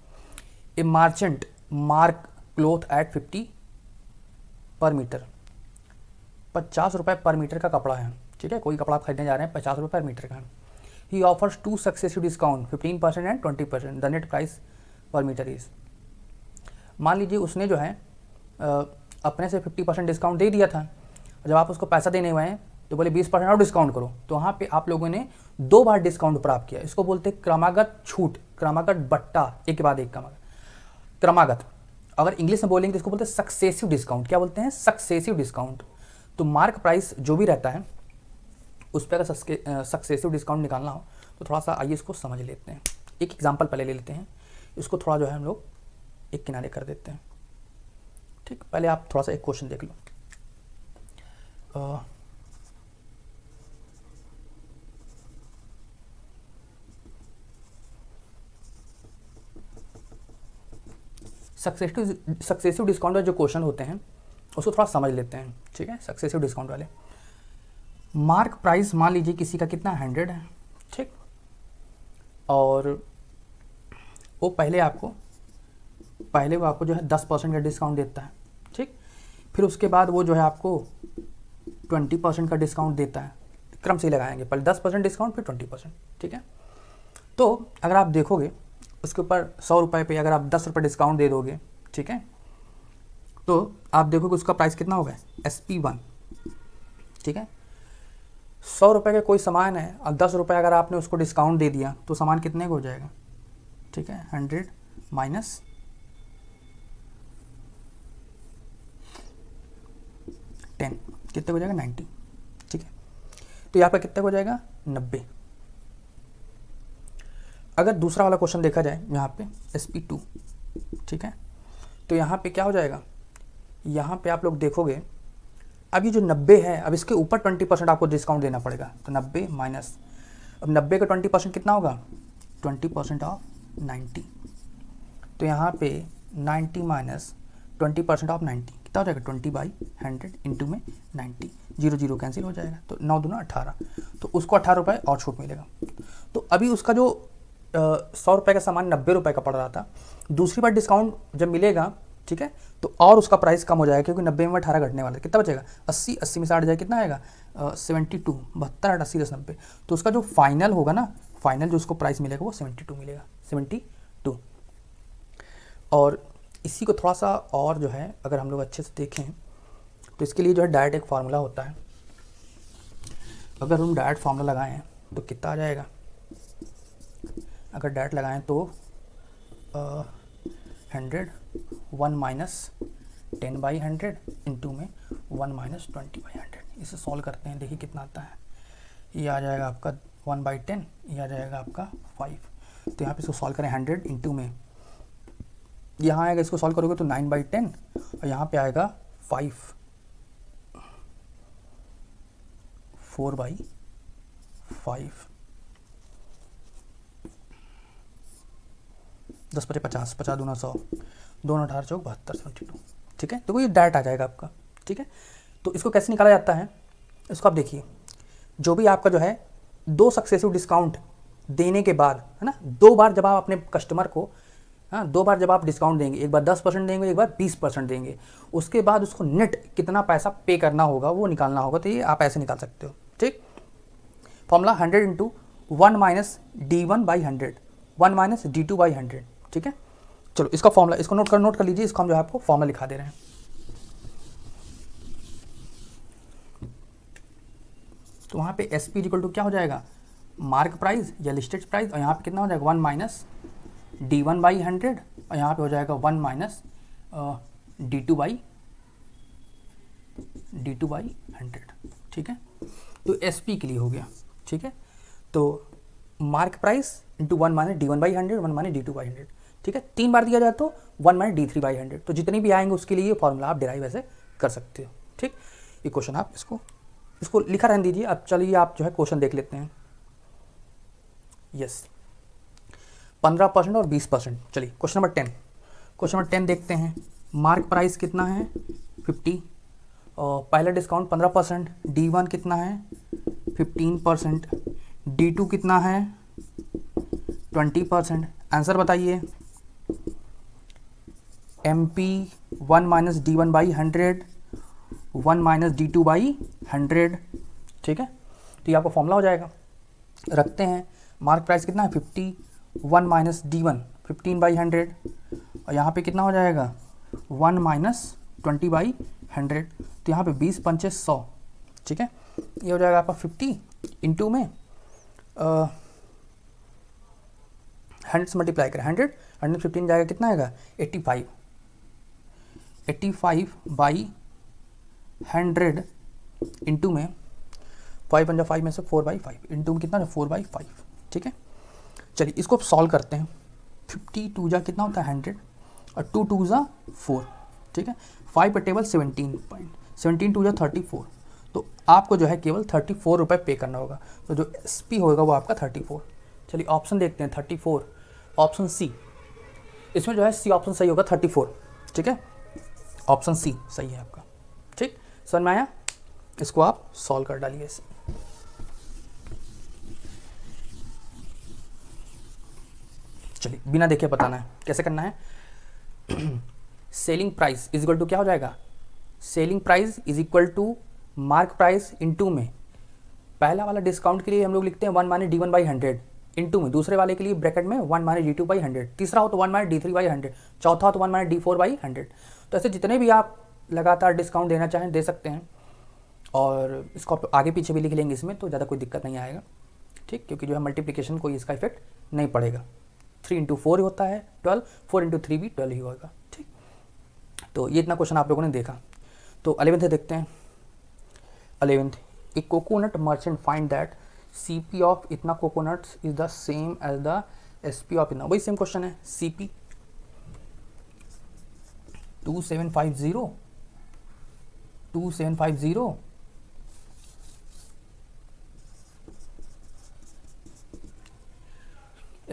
ए मार्चेंट मार्क क्लोथ एट 50 पर मीटर, 50 रुपये पर मीटर का कपड़ा है, ठीक है, कोई कपड़ा आप खरीदने जा रहे हैं, 50 रुपये पर मीटर का है। He offers 2 successive discount 15% and 20%, the net price per metre is. मान लीजिए उसने जो है अपने से 50% डिस्काउंट दे दिया था, जब आप उसको पैसा देने हुए हैं तो बोले 20% और डिस्काउंट करो, तो वहाँ पे आप लोगों ने 2 बार डिस्काउंट प्राप्त किया। इसको बोलते हैं क्रमागत छूट, क्रमागत बट्टा, एक के बाद एक क्रमागत। अगर इंग्लिश में बोलेंगे तो इसको बोलते हैं सक्सेसिव डिस्काउंट। क्या बोलते हैं? Successive discount. तो मार्क प्राइस जो भी रहता है उस पर अगर सक्सेसिव डिस्काउंट निकालना हो तो थोड़ा सा आइए इसको समझ लेते हैं। एक एग्जांपल पहले ले लेते हैं, इसको थोड़ा जो है हम लोग एक किनारे कर देते हैं, ठीक। पहले आप थोड़ा सा एक क्वेश्चन देख लो। सक्सेसिव डिस्काउंट वाले जो क्वेश्चन होते हैं उसको थोड़ा समझ लेते हैं, ठीक है। सक्सेसिव डिस्काउंट वाले मार्क प्राइस मान लीजिए किसी का कितना 100 है, ठीक, और वो पहले वो आपको जो है 10% का डिस्काउंट देता है, ठीक। फिर उसके बाद वो जो है आपको 20% का डिस्काउंट देता है, क्रम से लगाएंगे, पहले 10% डिस्काउंट फिर 20%, ठीक है। तो अगर आप देखोगे उसके ऊपर 100 रुपये पे अगर आप 10 रुपये डिस्काउंट दे दोगे, ठीक है, तो आप देखोगे उसका प्राइस कितना होगा SP1, ठीक है। 100 रुपये का कोई सामान है और 10 रुपये अगर आपने उसको डिस्काउंट दे दिया तो सामान कितने का हो जाएगा, ठीक है, 100 माइनस 10 कितने हो जाएगा 90, ठीक है। तो यहाँ पर कितने हो जाएगा 90। अगर दूसरा वाला क्वेश्चन देखा जाए यहाँ पे SP2, ठीक है, तो यहाँ पे क्या हो जाएगा, यहाँ पे आप लोग देखोगे अब ये जो 90 है, अब इसके ऊपर 20% आपको डिस्काउंट देना पड़ेगा, तो 90 माइनस, अब 90 का 20% कितना होगा 20% ऑफ 90, तो यहाँ पे 90 माइनस 20% ऑफ 90 कितना हो जाएगा 20/100 इंटू में 90, 0 0 कैंसिल हो जाएगा, तो 9 दूना 18, तो उसको 18 रुपये और छूट मिलेगा। तो अभी उसका जो 100 रुपये का सामान 90 रुपये का पड़ रहा था, दूसरी बार डिस्काउंट जब मिलेगा, ठीक है, तो और उसका प्राइस कम हो जाएगा क्योंकि 90 में 18 घटने वाला है, कितना बचेगा 80, 80 में से 8 जाएगा कितना आएगा 72, 72 80 10 90, तो उसका जो फाइनल होगा ना, फाइनल जो उसको प्राइस मिलेगा वो 72 मिलेगा, 72। और इसी को थोड़ा सा और जो है अगर हम लोग अच्छे से देखें तो इसके लिए जो है डायरेक्ट एक फार्मूला होता है, अगर हम डायरेक्ट फार्मूला लगाएं तो कितना आ जाएगा, अगर डायरेक्ट लगाएं तो 100 1 माइनस 10/100 इंटू में 1 माइनस 20/100, इसे सॉल्व करते हैं, देखिए कितना आता है, ये आ जाएगा आपका 1/10, ये आ जाएगा आपका 5। तो यहाँ पे इसको सॉल्व करें 100 इंटू में, यहाँ आएगा इसको सॉल्व करोगे तो 9/10 और यहाँ पे आएगा 5, 4/5, 10 × 50, 50 दूना 100, 2 18 चौक 72 72, ठीक है। तो ये डायरेक्ट आ जाएगा आपका, ठीक है। तो इसको कैसे निकाला जाता है, इसको आप देखिए, जो भी आपका जो है 2 सक्सेसिव डिस्काउंट देने के बाद, है ना, 2 बार जब आप अपने कस्टमर को, हाँ 2 बार जब आप डिस्काउंट देंगे, एक बार 10% देंगे, एक बार 20% देंगे, उसके बाद उसको नेट कितना पैसा पे करना होगा वो निकालना होगा, तो ये आप ऐसे निकाल सकते हो, ठीक। Formula 100 into 1 minus D1/100, 1 minus D2/100, ठीक है। चलो इसका फॉर्मूला, इसको नोट कर लीजिए, इसको हम जो है आपको फॉर्मूला लिखा दे रहे हैं। तो वहाँ पे SP इक्वल टू क्या हो जाएगा, मार्क प्राइस या लिस्टेड प्राइस, और यहाँ पे कितना हो जाएगा 1 माइनस D1/100 और यहाँ पे हो जाएगा 1 माइनस D2/100, ठीक है। तो SP के लिए हो गया, ठीक है। तो mark price into 1 minus D1/100, 1 minus D2/100, ठीक है। 3 बार दिया जाए तो 1 माइनस D3/100, तो जितनी भी आएंगे उसके लिए ये फॉर्मूला आप डिराइव ऐसे कर सकते हो, ठीक। ये क्वेश्चन आप इसको लिखा रहने दीजिए। अब चलिए आप जो है क्वेश्चन देख लेते हैं। यस, 15% और 20%। चलिए क्वेश्चन नंबर 10, क्वेश्चन नंबर 10 देखते हैं। मार्क प्राइस कितना है 50 और पहला डिस्काउंट 15%, D1 कितना है 15%, D2 कितना है 20%। आंसर बताइए। MP1 minus D1 by 100, 1 minus D2 by 100। ठीक है, तो ये आपका फॉर्मूला हो जाएगा। रखते हैं मार्क प्राइस कितना है 50, 1 माइनस D1 15 बाई 100 और यहाँ पे कितना हो जाएगा 1 माइनस 20 बाई 100। तो यहाँ पे 20 पंचे 100। ठीक है, ये हो जाएगा आपका 50 इंटू में 100 से मल्टीप्लाई करें 100, 115 जाएगा कितना आएगा 85, 85 बाई 100 इंटू में 5 पंजा 5 में से 4 बाई 5 इंटू में कितना है 4 बाई 5। ठीक है, चलिए इसको सॉल्व करते हैं। 50 टू जा कितना होता है 100 और 2 टू जा 4। ठीक है, 5 पे टेबल 17 टू जा 34। तो आपको जो है केवल 34 रुपये पे करना होगा। तो जो SP होगा वो आपका 34। चलिए ऑप्शन देखते हैं 34, ऑप्शन सी। इसमें जो है सी ऑप्शन सही होगा 34। ठीक है, ऑप्शन सी सही है आपका। ठीक, समझ में आया? इसको आप सॉल्व कर डालिए इसे। चलिए बिना देखे बताना है कैसे करना है। Selling price is equal to क्या हो जाएगा, selling price is equal to mark price into में पहला वाला डिस्काउंट के लिए हम लोग लिखते हैं 1 माइनस D1 बाई 100 इंटू में दूसरे वाले के लिए ब्रैकेट में 1 माइनस D2 बाई 100, तीसरा हो तो 1 माइनस D3 बाई 100, चौथा हो तो 1 माइनस D4 बाई 100। तो ऐसे जितने भी आप लगातार डिस्काउंट देना चाहें दे सकते हैं और इसको आप आगे पीछे भी लिख लेंगे इसमें तो ज़्यादा कोई दिक्कत नहीं आएगा। ठीक, क्योंकि जो है मल्टीप्लिकेशन कोई इसका इफेक्ट नहीं पड़ेगा। 3 इंटू 4 होता है 12, 4 इंटू 3 भी 12 ही होगा। ठीक, तो ये इतना क्वेश्चन आप लोगों ने देखा। तो 11th देखते हैं। 11th, a coconut merchant find that CP of इतना coconuts is the same as the SP of इतना। वही सेम क्वेश्चन है। CP 2750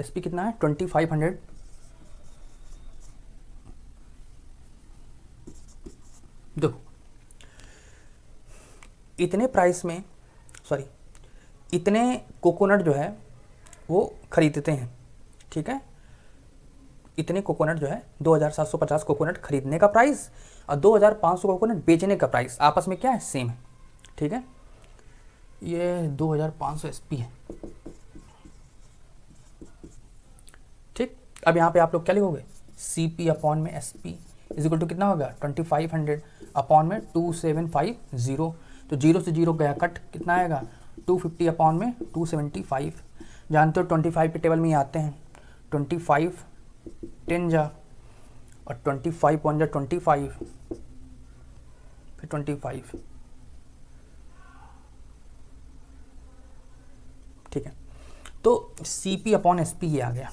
SP कितना है 2500। देखो इतने प्राइस में इतने कोकोनट जो है वो खरीदते हैं। ठीक है, इतने कोकोनट जो है 2750 कोकोनट खरीदने का प्राइस और 2500 कोकोनट बेचने का प्राइस आपस में क्या है सेम है। ठीक है, ये 2500 SP है। ठीक, अब यहाँ पे आप लोग क्या लिखोगे CP अपॉन में SP इज इक्वल टू कितना होगा 2500 अपॉन में 2750। तो 0 से 0 गया कट, कितना आएगा 250 अपॉन में 275। जानते हो 25 के टेबल में ही आते हैं 25 10 जा और 25 1 जा 25 फिर 25। ठीक है, तो CP अपॉन SP ये आ गया।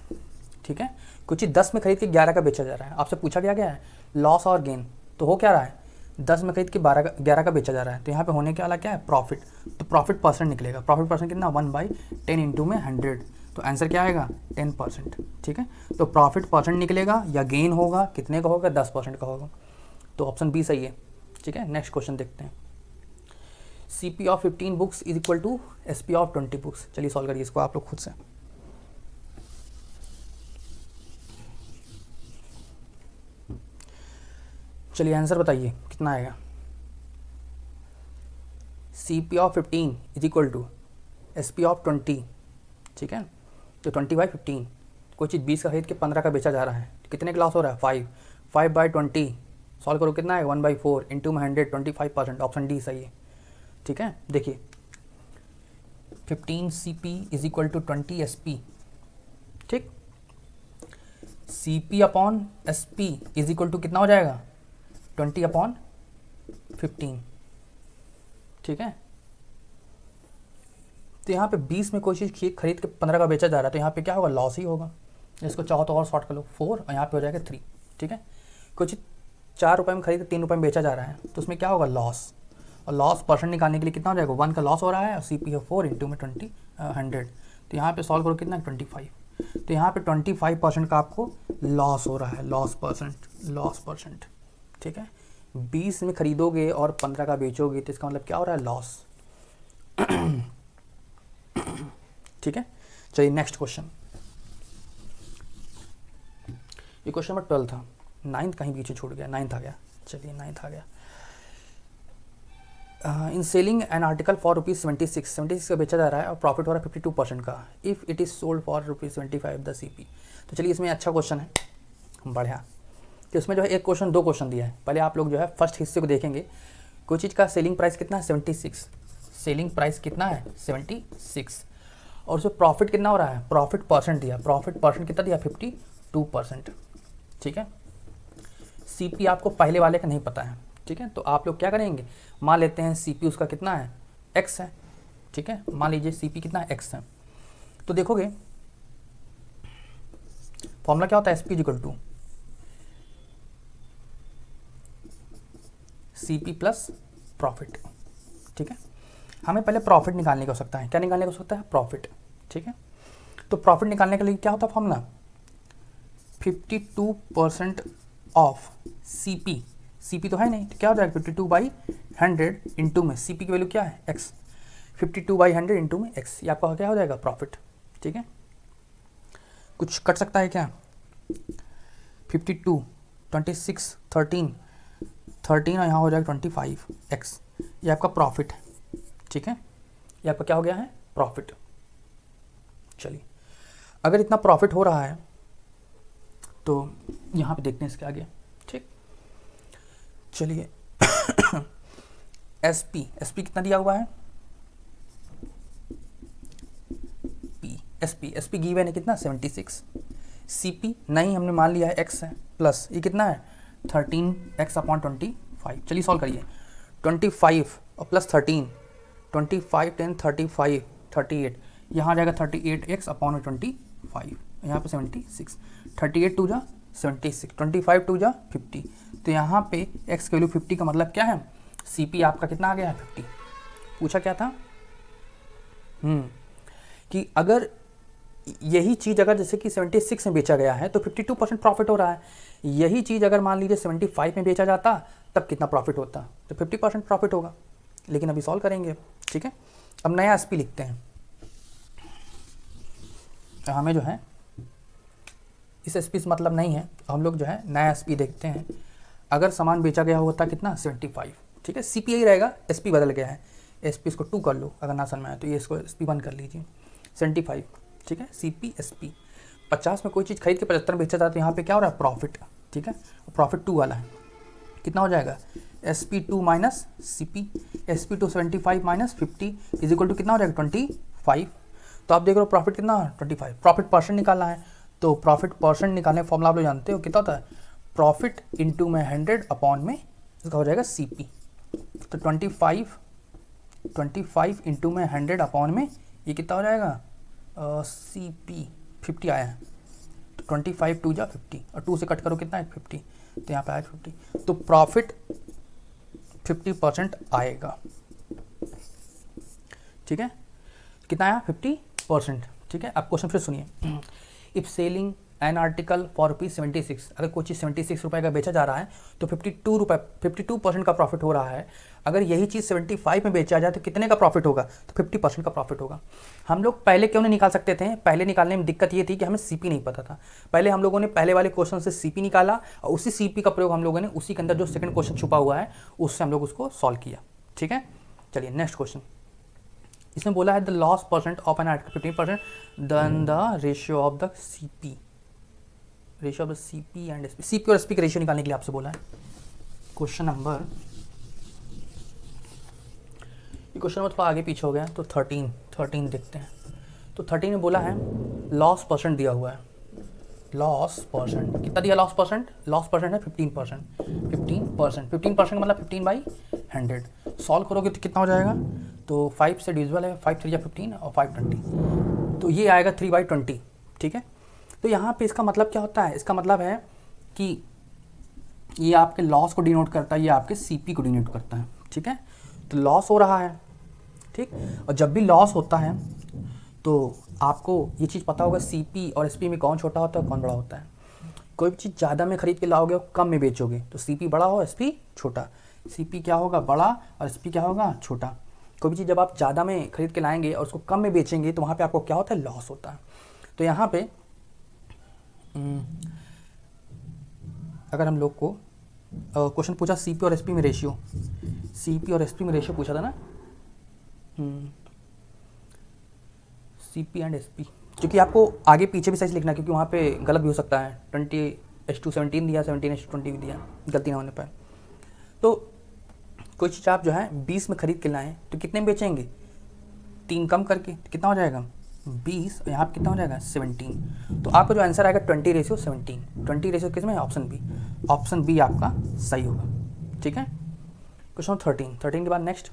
ठीक है, कुछ 10 में खरीद के 11 का बेचा जा रहा है। आपसे पूछा गया है लॉस और गेन, तो हो क्या रहा है 10 में खरीद के 11 का बेचा जा रहा है। तो यहाँ पे होने के वाला क्या है प्रॉफिट। तो प्रॉफिट परसेंट निकलेगा। प्रॉफिट परसेंट कितना 1/10 इंटू में 100। तो आंसर क्या आएगा 10%। ठीक है, तो प्रॉफिट परसेंट निकलेगा या गेन होगा कितने का होगा 10% का होगा। तो ऑप्शन बी सही है। ठीक है, नेक्स्ट क्वेश्चन देखते हैं। CP of 15 books is equal to SP of 20 books. चलिए सॉल्व करिए इसको आप लोग खुद से। चलिए आंसर बताइए कितना आएगा। CP of 15 is equal to SP of 20। ठीक है, तो 20/15 कोई चीज़ 20 का खरीद के 15 का बेचा जा रहा है, कितने का लॉस हो रहा है 5/20। सॉल्व करो कितना है 1/4 इंटू में 100 25%। ऑप्शन डी सही है। ठीक है, देखिए 15 CP is equal to 20 SP। ठीक, CP upon SP is equal to कितना हो जाएगा 20/15। ठीक है, तो यहाँ पे 20 में कोई चीज़ खरीद के 15 का बेचा जा रहा है तो यहाँ पे क्या होगा लॉस ही होगा। इसको चाहो तो और शॉर्ट कर लो 4 और यहाँ पे हो जाएगा 3। ठीक है, कोई चीज़ 4 रुपये में खरीद के 3 रुपये में बेचा जा रहा है तो उसमें क्या होगा लॉस। और लॉस परसेंट निकालने के लिए कितना हो जाएगा 1 का लॉस हो रहा है और CP है 4 इंटू में 100। तो यहाँ पे सॉल्व करो कितना 25। तो यहाँ पे 25% का आपको लॉस हो रहा है, लॉस परसेंट। ठीक है, 20 में खरीदोगे और 15 का बेचोगे तो इसका मतलब क्या हो रहा है, लॉस। ठीक है, चलिए नेक्स्ट क्वेश्चन। ये क्वेश्चन नंबर 12 था, 9th कहीं बीच में छूट गया, 9th आ गया। चलिए 9th आ गया। In selling an article for ₹76 का बेचा जा रहा है और प्रॉफिट हो रहा है 52% का। If it is sold for ₹75 the CP। तो चलिए इसमें अच्छा क्वेश्चन है, बढ़िया। तो इसमें जो है एक क्वेश्चन, दो क्वेश्चन दिया है। पहले आप लोग जो है फर्स्ट हिस्से को देखेंगे। कोई चीज़ का सेलिंग प्राइस कितना है, 76। सेलिंग प्राइस कितना है, 76। और उसमें प्रॉफिट कितना हो रहा है, प्रॉफिट परसेंट दिया। प्रॉफिट परसेंट कितना दिया, 52%। ठीक है, CP आपको पहले वाले का नहीं पता है। ठीक है, तो आप लोग क्या करेंगे, मान लेते हैं CP उसका कितना है, X है। ठीक है, मान लीजिए CP कितना है, X है। तो देखोगे फॉर्मूला क्या होता है, SP = CP प्लस प्रॉफिट। ठीक है, हमें पहले प्रॉफिट निकालने का हो सकता है। क्या निकालने का हो सकता है, प्रॉफिट। ठीक है, तो प्रॉफिट निकालने के लिए क्या होता है फॉर्मूला, 52% ऑफ CP। CP तो है नहीं, तो क्या हो जाएगा, 52/100 इंटू में CP की वैल्यू क्या है, X। 52/100 इंटू में X, ये आपका क्या हो जाएगा, प्रॉफिट। ठीक है, कुछ कट सकता है क्या, 52, 26, 13 और यहाँ हो जाएगा 25X, ये आपका प्रॉफिट है। ठीक है, ये आपका क्या हो गया है, प्रॉफिट। चलिए, अगर इतना प्रॉफिट हो रहा है तो यहाँ पे देखते हैं इसके आगे। ठीक, चलिए SP कितना दिया हुआ है, SP गिवन है कितना, 76। CP नहीं, हमने मान लिया है X है, प्लस ये कितना है, 13x/25। चलिए सॉल्व करिए, 25 और प्लस 13, 25, 10, 35, 38, यहाँ आ जाएगा 38x/25, यहाँ पे 76, 38 2 जा 76, 25 2 जा 50। तो यहाँ पे x की वैल्यू 50 का मतलब क्या है, CP आपका कितना आ गया है, 50। पूछा क्या था, कि अगर यही चीज़ अगर जैसे कि 76 में बेचा गया है तो 52% प्रॉफिट हो रहा है। यही चीज़ अगर मान लीजिए 75 में बेचा जाता तब कितना प्रॉफिट होता, तो 50% प्रॉफिट होगा। लेकिन अभी सॉल्व करेंगे। ठीक है, अब नया SP लिखते हैं। तो हमें जो है इस SP से मतलब नहीं है, तो हम लोग जो है नया SP देखते हैं। अगर सामान बेचा गया होता कितना, 75। ठीक है, CP यही रहेगा, SP बदल गया है। SP इसको 2 कर लो अगर ना समझ में आए तो, ये इसको SP 1 कर लीजिए, 75। ठीक है, CP SP 50 में कोई चीज़ खरीद के 75 में बेचा जाता है, तो यहाँ पे क्या हो रहा है, प्रॉफिट। ठीक है, प्रॉफिट 2 वाला है, कितना हो जाएगा, SP2 minus CP। SP2 75 minus 50 is equal to कितना हो जाएगा, 25। तो आप देख रहे हो प्रॉफिट कितना, 25। प्रॉफिट परसेंट निकालना है, तो प्रॉफिट परसेंट निकालने का फॉर्मूला आप लोग जानते हो, कितना होता है, प्रॉफिट इंटू में 100 अपॉन में इसका हो जाएगा CP। तो 25 इंटू में 100 अपॉन में ये कितना हो जाएगा, CP 50 आया है। तो 25 2 जा 50 और 2 से कट करो कितना है, 50। तो यहाँ पे आया 50, तो प्रॉफिट 50% आएगा। ठीक है, कितना आया, 50%। ठीक है, अब क्वेश्चन फिर सुनिए। If selling an article for ₹76, अगर कोई चीज़ 76 रुपये का बेचा जा रहा है तो 52% का प्रॉफिट हो रहा है। अगर यही चीज़ 75 में बेचा जाए तो कितने का प्रॉफिट होगा, तो 50% का प्रॉफिट होगा। हम लोग पहले क्यों नहीं निकाल सकते थे, पहले निकालने में दिक्कत ये थी कि हमें CP नहीं पता था। पहले हम लोगों ने पहले वाले क्वेश्चन से CP निकाला और उसी CP का प्रयोग हम लोगों ने उसी के अंदर जो सेकंड क्वेश्चन छुपा हुआ है उससे हम लोग उसको सॉल्व किया। ठीक है, चलिए नेक्स्ट क्वेश्चन। इसमें बोला है the loss percent of an article 15% then the ratio of the CP। Ratio of the CP and SP, CP और SP का रेशियो निकालने के लिए आपसे बोला है। क्वेश्चन नंबर, ये क्वेश्चन नंबर थोड़ा आगे पीछे हो गया, तो 13 देखते हैं। तो 13 में बोला है लॉस परसेंट दिया हुआ है। लॉस परसेंट कितना दिया, लॉस परसेंट है 15%। 15% का मतलब 15/100। सॉल्व करोगे तो कितना हो जाएगा, तो 5 से डिविजिबल है, 5 3 15 और 5 20, तो ये आएगा 3/20। ठीक है, तो यहाँ पे इसका मतलब क्या होता है, इसका मतलब है कि ये आपके लॉस को डिनोट करता है, ये आपके CP को डिनोट करता है। ठीक है, तो लॉस हो रहा है। ठीक, और जब भी लॉस होता है तो आपको ये चीज़ पता होगा CP और SP में कौन छोटा होता है कौन बड़ा होता है। कोई भी चीज़ ज़्यादा में खरीद के लाओगे और कम में बेचोगे तो CP बड़ा हो SP छोटा, CP क्या होगा बड़ा और SP क्या होगा छोटा। कोई भी चीज़ जब आप ज़्यादा में खरीद के लाएंगे और उसको कम में बेचेंगे तो वहाँ पे आपको क्या होता है लॉस होता है। तो यहाँ पे अगर हम लोग को क्वेश्चन पूछा CP और SP में रेशियो, CP और SP में रेशियो पूछा था ना, CP एंड SP, क्योंकि आपको आगे पीछे भी साइज लिखना है क्योंकि वहाँ पे गलत भी हो सकता है। 20:17 दिया, 17:20 भी दिया, गलती ना होने पर। तो कोई चीज़ आप जो है 20 में खरीद के लाएँ तो कितने में बेचेंगे, 3 कम करके कितना हो जाएगा 20, और यहाँ पर कितना हो जाएगा 17। तो आपका जो आंसर आएगा 20:17। 20 किस में, ऑप्शन बी। ऑप्शन बी आपका सही होगा। ठीक है। क्वेश्चन 13 के बाद next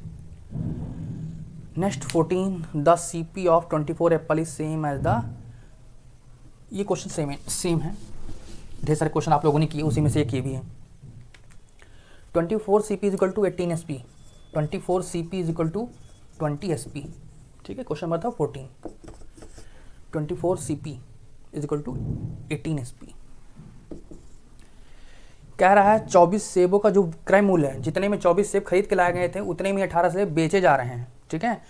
14, the CP of 24 apple is same as the, ये क्वेश्चन सेम है, ढेर सारे क्वेश्चन आप लोगों ने किए, उसी में से एक ये भी है। 24 CP is equal to 18 SP, 24 CP is equal to 20 SP। ठीक है। क्वेश्चन बताओ 14, 24 CP is equal to 18 SP। कह रहा है 24 सेबों का जो क्रय मूल्य है, जितने में 24 सेब खरीद के लाए गए थे उतने में 18 सेब बेचे जा रहे हैं। ठीक है।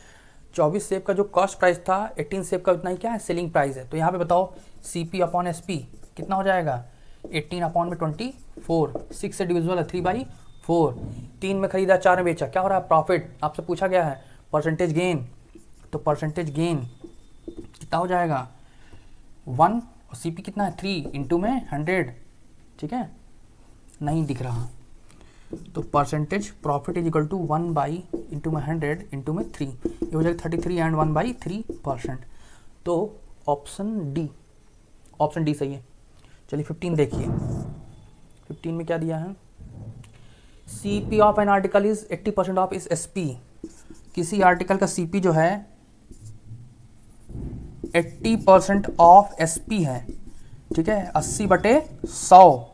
24 सेब का जो कॉस्ट प्राइस था 18 सेब का उतना ही क्या है सेलिंग प्राइस है। तो यहाँ पे बताओ CP अपॉन SP कितना हो जाएगा, 18 अपॉन में 24, 6 से डिविजिबल है 3/4, 3 में खरीदा 4 में बेचा, क्या हो रहा है प्रॉफिट। आपसे पूछा गया है परसेंटेज गेन, तो परसेंटेज गेन कितना हो जाएगा 1, और CP कितना है 3 इंटू में 100। ठीक है, नहीं दिख रहा, तो percentage profit is equal to 1 into में 100 इंटू में 3, ये हो जाएगा 33 एंड 1/3%। तो ऑप्शन डी सही है। चलिए 15 देखिए, 15 में क्या दिया है, CP of an article is 80% of इस SP। किसी आर्टिकल का CP जो है 80% ऑफ SP है। ठीक है, 80/100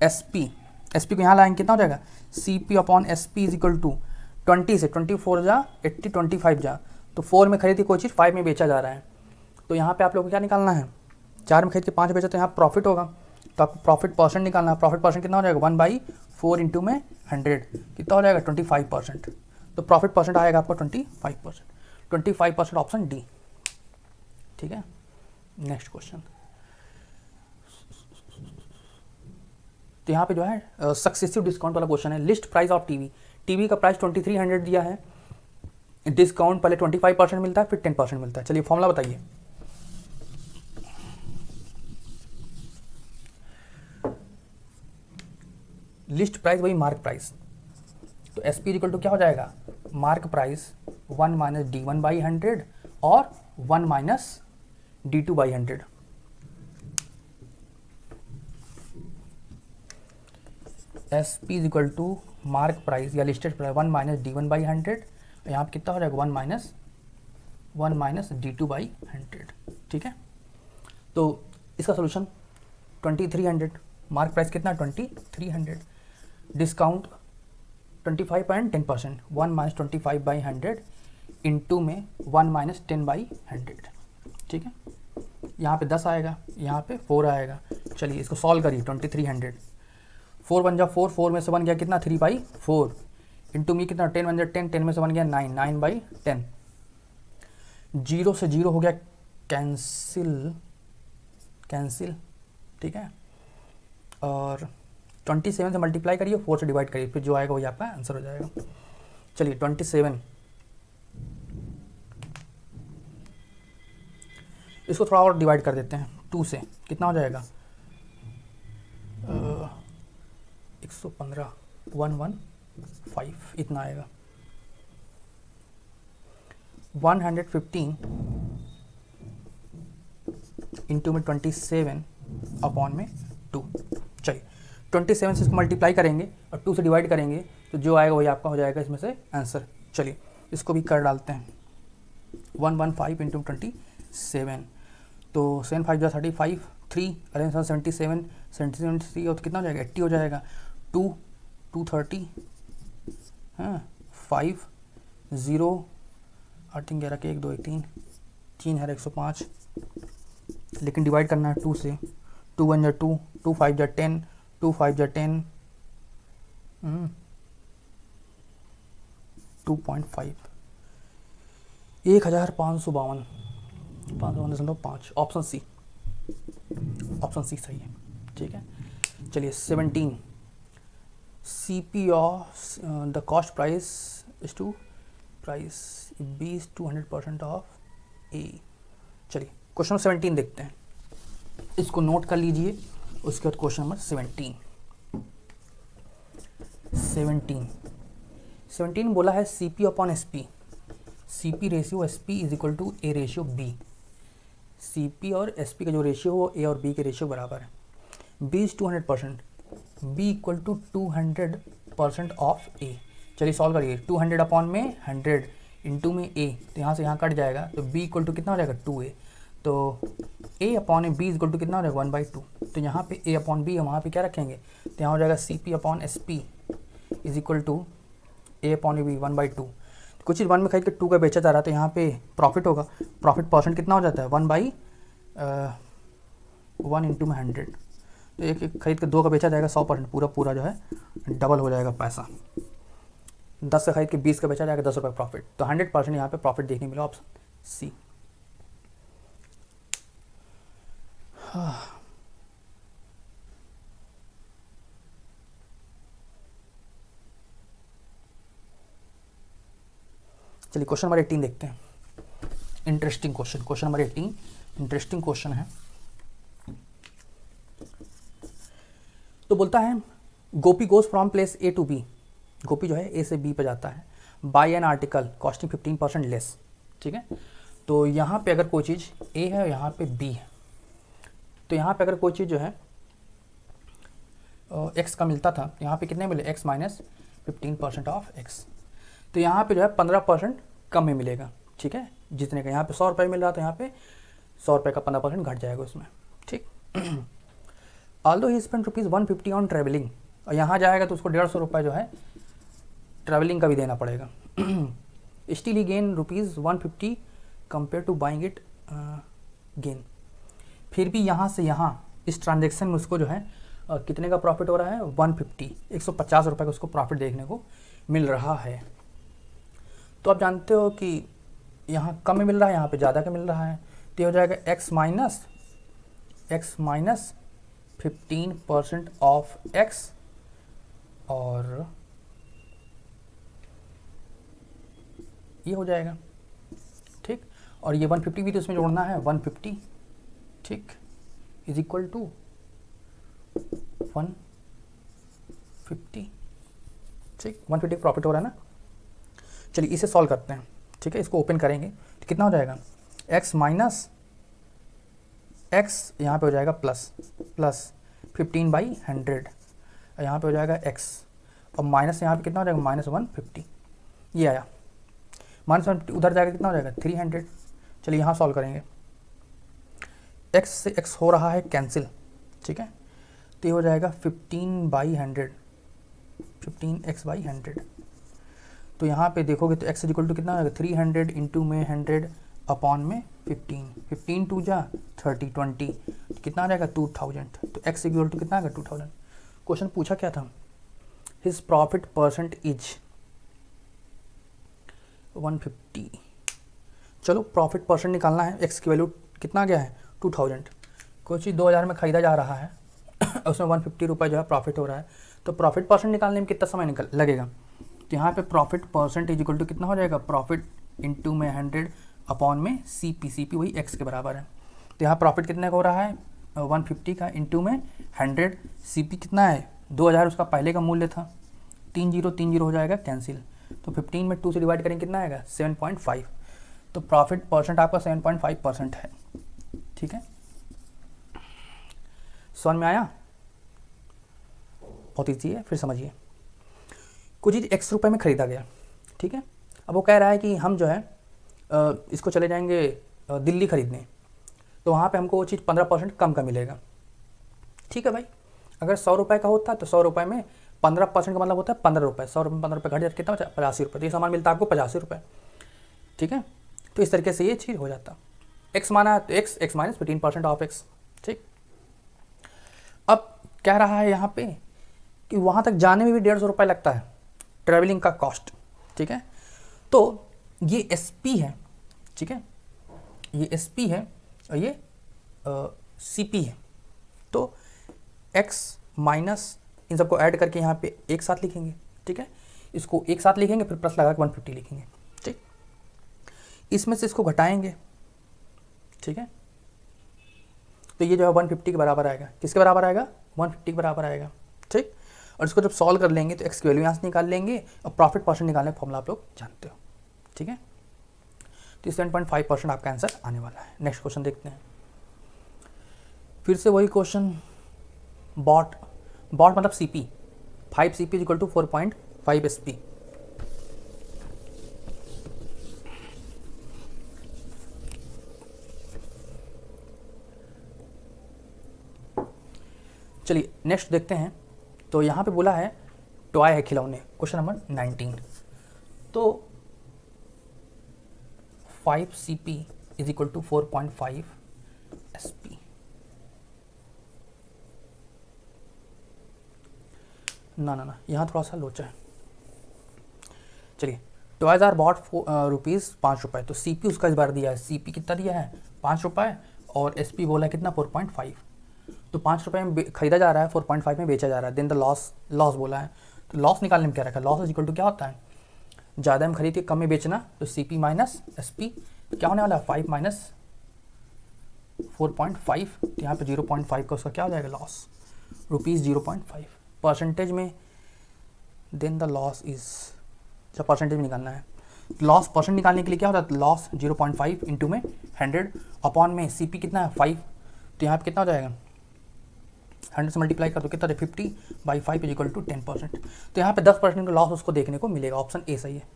SP को यहाँ लाएंगे कितना हो जाएगा, CP upon SP is equal to 20 से 24 जा 80, 25 जा, तो 4 में खरीदी कोई चीज़ 5 में बेचा जा रहा है। तो यहाँ पे आप लोगों को क्या निकालना है, 4 में खरीद के 5 बेचा तो यहाँ प्रॉफिट होगा, तो आपको प्रॉफिट परसेंट निकालना है। प्रॉफिट परसेंट कितना हो जाएगा 1/4 इंटू में 100 कितना हो जाएगा 25%। तो प्रॉफिट परसेंट आएगा आपको 25%। 25% ऑप्शन डी। ठीक है। नेक्स्ट क्वेश्चन, तो यहाँ पे जो है सक्सेसिव डिस्काउंट वाला क्वेश्चन है। लिस्ट प्राइस ऑफ टीवी का प्राइस 2300 दिया है, डिस्काउंट पहले 25% मिलता है फिर 10% मिलता है। चलिए फॉर्मूला बताइए। लिस्ट प्राइस वही मार्क प्राइस, तो SP इक्वल टू क्या हो जाएगा, मार्क प्राइस 1 - D1/100 और 1 - D2/100। SP is equal to mark price या लिस्टेड प्राइस 1 - D1/100, यहाँ पे कितना हो जाएगा 1 - D2/100। ठीक है, तो इसका सोल्यूशन 2300, मार्क प्राइस कितना 2300, डिस्काउंट 25 एंड 10%, 1 - 25/100 इंटू में 1 - 10/100। ठीक है, यहाँ पे 10 आएगा, यहाँ पे 4 आएगा। चलिए इसको सॉल्व करिए। 2300 4 बन जा 4, 4 में से बन गया कितना 3/4 इंटू में कितना 10 बन जा 10, 10 में से बन गया 9, 9/10। 0 से 0 हो गया कैंसिल। ठीक है, और 27 से मल्टीप्लाई करिए, 4 से डिवाइड करिए, फिर जो आएगा वही आपका आंसर हो जाएगा। चलिए 27, इसको थोड़ा और डिवाइड कर देते हैं 2 से, कितना हो जाएगा 115, 115 इतना आएगा। 115 इंटू में 27 अपॉन में 2। चलिए 27 से इसको मल्टीप्लाई करेंगे और 2 से डिवाइड करेंगे, तो जो आएगा वही आपका हो जाएगा इसमें से आंसर। चलिए इसको भी कर डालते हैं। 115 इंटू 27, तो 7 5 35, 3 अरे 77, 73 और कितना हो जाएगा 80 हो जाएगा। 230, हाँ 5 0 8 3 11 1 2 1 3 3 है 105, लेकिन डिवाइड करना है 2 से। 2 1 जा 2, 2 5 जा 10, 2 5 जा 10, 2.5, 1552, 552.5। ऑप्शन सी, ऑप्शन सी सही है। ठीक है, चलिए 17, CP of the cost price is to price B is 200% of A। चलिए क्वेश्चन नंबर 17 देखते हैं, इसको नोट कर लीजिए। उसके बाद क्वेश्चन नंबर 17 बोला है CP upon SP, CP ratio SP is equal to A ratio B। CP और SP का जो रेशियो हो A और B के रेशियो बराबर है। B is 200%, B equal to 200% of A। चलिए सॉल्व करिए। 200 अपॉन में 100 इंटू में A, तो यहाँ से यहाँ कट जाएगा, तो B इक्वल टू कितना हो जाएगा 2A। तो A upon B equal to कितना हो जाएगा 1/2। तो यहाँ पे A अपॉन B है, वहाँ पे क्या रखेंगे, तो यहाँ हो जाएगा CP upon SP is equal to A upon B 1/2। कुछ चीज़ 1 में खरीद के 2 का बेचा जा रहा है, तो यहाँ पे प्रॉफिट होगा। प्रॉफिट परसेंट कितना हो जाता है 1/1 इंटू में 100। तो एक खरीद के 2 का बेचा जाएगा 100%, पूरा जो है डबल हो जाएगा पैसा। 10 का खरीद के 20 का बेचा जाएगा 10 रुपये प्रॉफिट। तो 100% यहाँ पे प्रॉफिट देखने मिला, ऑप्शन सी। चलिए क्वेश्चन नंबर 18 देखते हैं। Interesting question, question number 18 interesting question है। तो बोलता है Gopi goes from place A to B, Gopi जो है A से B पे जाता है, by an article costing 15% less. ठीक है, तो यहाँ पे अगर कोई चीज़ A है, यहाँ पे B है, तो यहाँ पे अगर कोई चीज़ जो है X का मिलता था, यहाँ पे कितने मिले, X माइनस 15% ऑफ X। तो यहाँ पे जो है 15% कम में मिलेगा। ठीक है, जितने का यहाँ पे 100 रुपये मिल रहा था, यहाँ पे 100 रुपये का 15% घट जाएगा उसमें। ठीक, although he spend ₹150 on travelling, और यहाँ जाएगा तो उसको 150 रुपये जो है ट्रैवलिंग का भी देना पड़ेगा। Still he gain ₹150 compare to buying it gain. फिर भी यहाँ से यहाँ इस ट्रांजेक्शन में उसको जो है कितने का प्रॉफिट हो रहा है 150, 150 रुपये का उसको प्रॉफिट देखने को मिल रहा है। तो आप जानते हो कि यहाँ कम में मिल रहा है, यहाँ पे ज़्यादा का मिल रहा है, तो हो जाएगा x माइनस 15% ऑफ x, और ये हो जाएगा। ठीक, और ये 150 भी तो इसमें जोड़ना है, 150, ठीक, इज इक्वल टू 150। ठीक, 150 प्रॉफिट हो रहा है ना। चलिए इसे सॉल्व करते हैं। ठीक है, इसको ओपन करेंगे तो कितना हो जाएगा, x माइनस x, यहाँ पे हो जाएगा प्लस 15/100, यहाँ पे हो जाएगा x, और माइनस यहाँ पे कितना हो जाएगा -150, ये आया। -150 उधर जाएगा कितना हो जाएगा 300। चलिए यहाँ सॉल्व करेंगे, x से x हो रहा है कैंसिल। ठीक है, तो ये हो जाएगा 15/100, 15x/100। तो यहाँ पे देखोगे तो x इक्वल टू कितना हो जाएगा 300 इंटू में 100 अपॉन में 15 2 जा 30 20, कितना आ जाएगा 2000। तो x इक्वल टू कितना आएगा 2000। क्वेश्चन पूछा क्या था, हिज प्रॉफिट परसेंट इज 150। चलो प्रॉफिट परसेंट निकालना है, x की वैल्यू कितना गया है 2000। कोई चीज़ 2000 में ख़रीदा जा रहा है उसमें 150 रुपये जो है प्रॉफिट हो रहा है, तो प्रॉफिट परसेंट निकालने में कितना समय लगेगा। तो यहाँ पे profit percent is equal to कितना हो जाएगा, प्रॉफिट इंटू में 100 अपॉन में CP वही x के बराबर है। तो यहाँ प्रॉफिट कितने का हो रहा है 150 का, इंटू में 100, CP कितना है 2000 उसका पहले का मूल्य था, 30 हो जाएगा कैंसिल। तो 15 में 2 से डिवाइड करेंगे कितना आएगा 7.5। तो प्रॉफिट परसेंट आपका 7.5% है। ठीक है, समझ में आया, बहुत ईजी है, फिर समझिए। कुछ चीज़ x रुपये में ख़रीदा गया। ठीक है, अब वो कह रहा है कि हम जो है इसको चले जाएंगे दिल्ली ख़रीदने, तो वहाँ पे हमको वो चीज़ 15% कम का मिलेगा। ठीक है भाई, अगर 100 रुपये का होता तो 100 रुपये में 15% का मतलब होता है 15 रुपये, 100 रुपये में 15 रुपये घट जाता कितना बचा 85 रुपये। तो ये सामान मिलता है आपको 85 रुपये। ठीक है, तो इस तरीके से ये चीज़ हो जाता। एक्स माना है तो एक्स माइनस 15% ऑफ एक्स। ठीक, अब कह रहा है यहाँ पे कि वहाँ तक जाने में भी 150 रुपये लगता है, ट्रैवलिंग का कॉस्ट। ठीक है, तो ये एस पी है, ठीक है, ये एस पी है और ये सी पी है। तो x माइनस इन सबको ऐड करके यहाँ पे एक साथ लिखेंगे। ठीक है, इसको एक साथ लिखेंगे, फिर प्लस लगा के 150 लिखेंगे। ठीक, इसमें से इसको घटाएंगे। ठीक है, तो ये जो है 150 के बराबर आएगा। किसके बराबर आएगा? 150 के बराबर आएगा। ठीक, और इसको जब सॉल्व कर लेंगे तो एक्स की वैल्यू यहाँ से निकाल लेंगे और प्रॉफिट परसेंट निकालने का फॉर्मूला आप लोग जानते हो। ठीक है, तो 7.5% आपका आंसर आने वाला है। नेक्स्ट क्वेश्चन देखते हैं। फिर से वही क्वेश्चन, बॉट मतलब CP, 5 CP equal to 4.5 SP। चलिए नेक्स्ट देखते हैं। तो यहाँ पे बोला है टॉय है खिलौने, क्वेश्चन नंबर 19। तो 5 CP is equal to 4.5 SP। ना यहाँ थोड़ा सा लोचा है। चलिए, टॉयज आर बॉट रुपीज़ 5 रुपये। तो CP उसका इस बार दिया है, CP कितना दिया है? 5 रुपये, और SP बोला है कितना? 4.5। तो 5 रुपये में खरीदा जा रहा है, 4.5 में बेचा जा रहा है। देन द लॉस बोला है। तो लॉस निकालने में क्या रखा है? लॉस इज इक्वल टू क्या होता है? ज़्यादा में खरीद के कम में बेचना। तो CP माइनस SP क्या होने वाला है? 5 माइनस 4.5। तो यहाँ पे 0.5 का उसका क्या हो जाएगा? लॉस, रुपीज़ 0.5 परसेंटेज में। देन द लॉस इज, जब परसेंटेज में निकालना है, लॉस परसेंट निकालने के लिए क्या होता है? लॉस 0.5 इंटू में 100 अपॉन में CP कितना है? 5। तो यहाँ पे कितना हो जाएगा? 100 से मल्टीप्लाई कर दो, कितना है? 50/5 इज इक्वल टू 10%। तो यहाँ पे 10% का लॉस उसको देखने को मिलेगा। ऑप्शन ए सही है।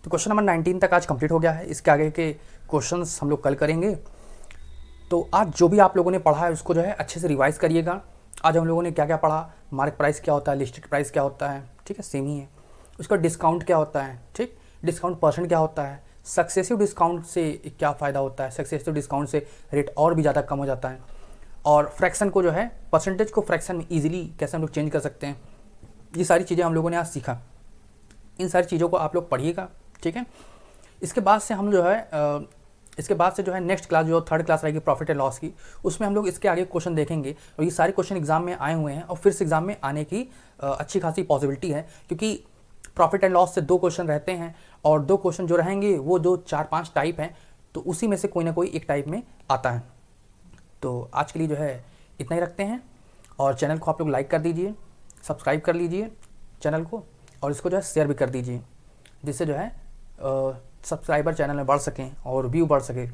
तो क्वेश्चन नंबर 19 तक आज कंप्लीट हो गया है। इसके आगे के क्वेश्चंस हम लोग कल करेंगे। तो आज जो भी आप लोगों ने पढ़ा है उसको जो है अच्छे से रिवाइज करिएगा। आज हम लोगों ने क्या क्या पढ़ा, मार्क प्राइस क्या होता है, लिस्टेड प्राइस क्या होता है, ठीक है, सेम ही है। उसका डिस्काउंट क्या होता है, ठीक, डिस्काउंट परसेंट क्या होता है, सक्सेसिव डिस्काउंट से क्या फ़ायदा होता है, सक्सेसिव डिस्काउंट से रेट और भी ज़्यादा कम हो जाता है, और फ्रैक्शन को जो है, परसेंटेज को फ्रैक्शन में ईजिली कैसे हम लोग चेंज कर सकते हैं। ये सारी चीज़ें हम लोगों ने आज सीखा। इन सारी चीज़ों को आप लोग पढ़िएगा, ठीक है। इसके बाद से हम जो है इसके बाद से जो है नेक्स्ट क्लास जो 3rd क्लास रहेगी प्रॉफिट एंड लॉस की, उसमें हम लोग इसके आगे क्वेश्चन देखेंगे। और ये सारे क्वेश्चन एग्जाम में आए हुए हैं और फिर से एग्जाम में आने की अच्छी खासी पॉसिबिलिटी है, क्योंकि प्रॉफिट एंड लॉस से 2 क्वेश्चन रहते हैं और 2 क्वेश्चन जो रहेंगे वो जो 4-5 टाइप हैं, तो उसी में से कोई ना कोई एक टाइप में आता है। तो आज के लिए जो है इतना ही रखते हैं, और चैनल को आप लोग लाइक कर दीजिए, सब्सक्राइब कर लीजिए चैनल को, और इसको जो है शेयर भी कर दीजिए, जिससे जो है सब्सक्राइबर चैनल में बढ़ सकें और व्यू बढ़ सके।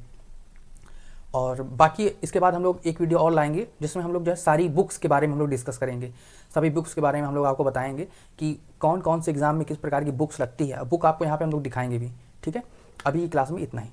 और बाकी इसके बाद हम लोग एक वीडियो और लाएंगे जिसमें हम लोग जो है सारी बुक्स के बारे में हम लोग डिस्कस करेंगे। सभी बुक्स के बारे में हम लोग आपको बताएंगे कि कौन कौन से एग्ज़ाम में किस प्रकार की बुक्स लगती है। बुक आपको यहाँ पे हम लोग दिखाएंगे भी, ठीक है। अभी क्लास में इतना ही।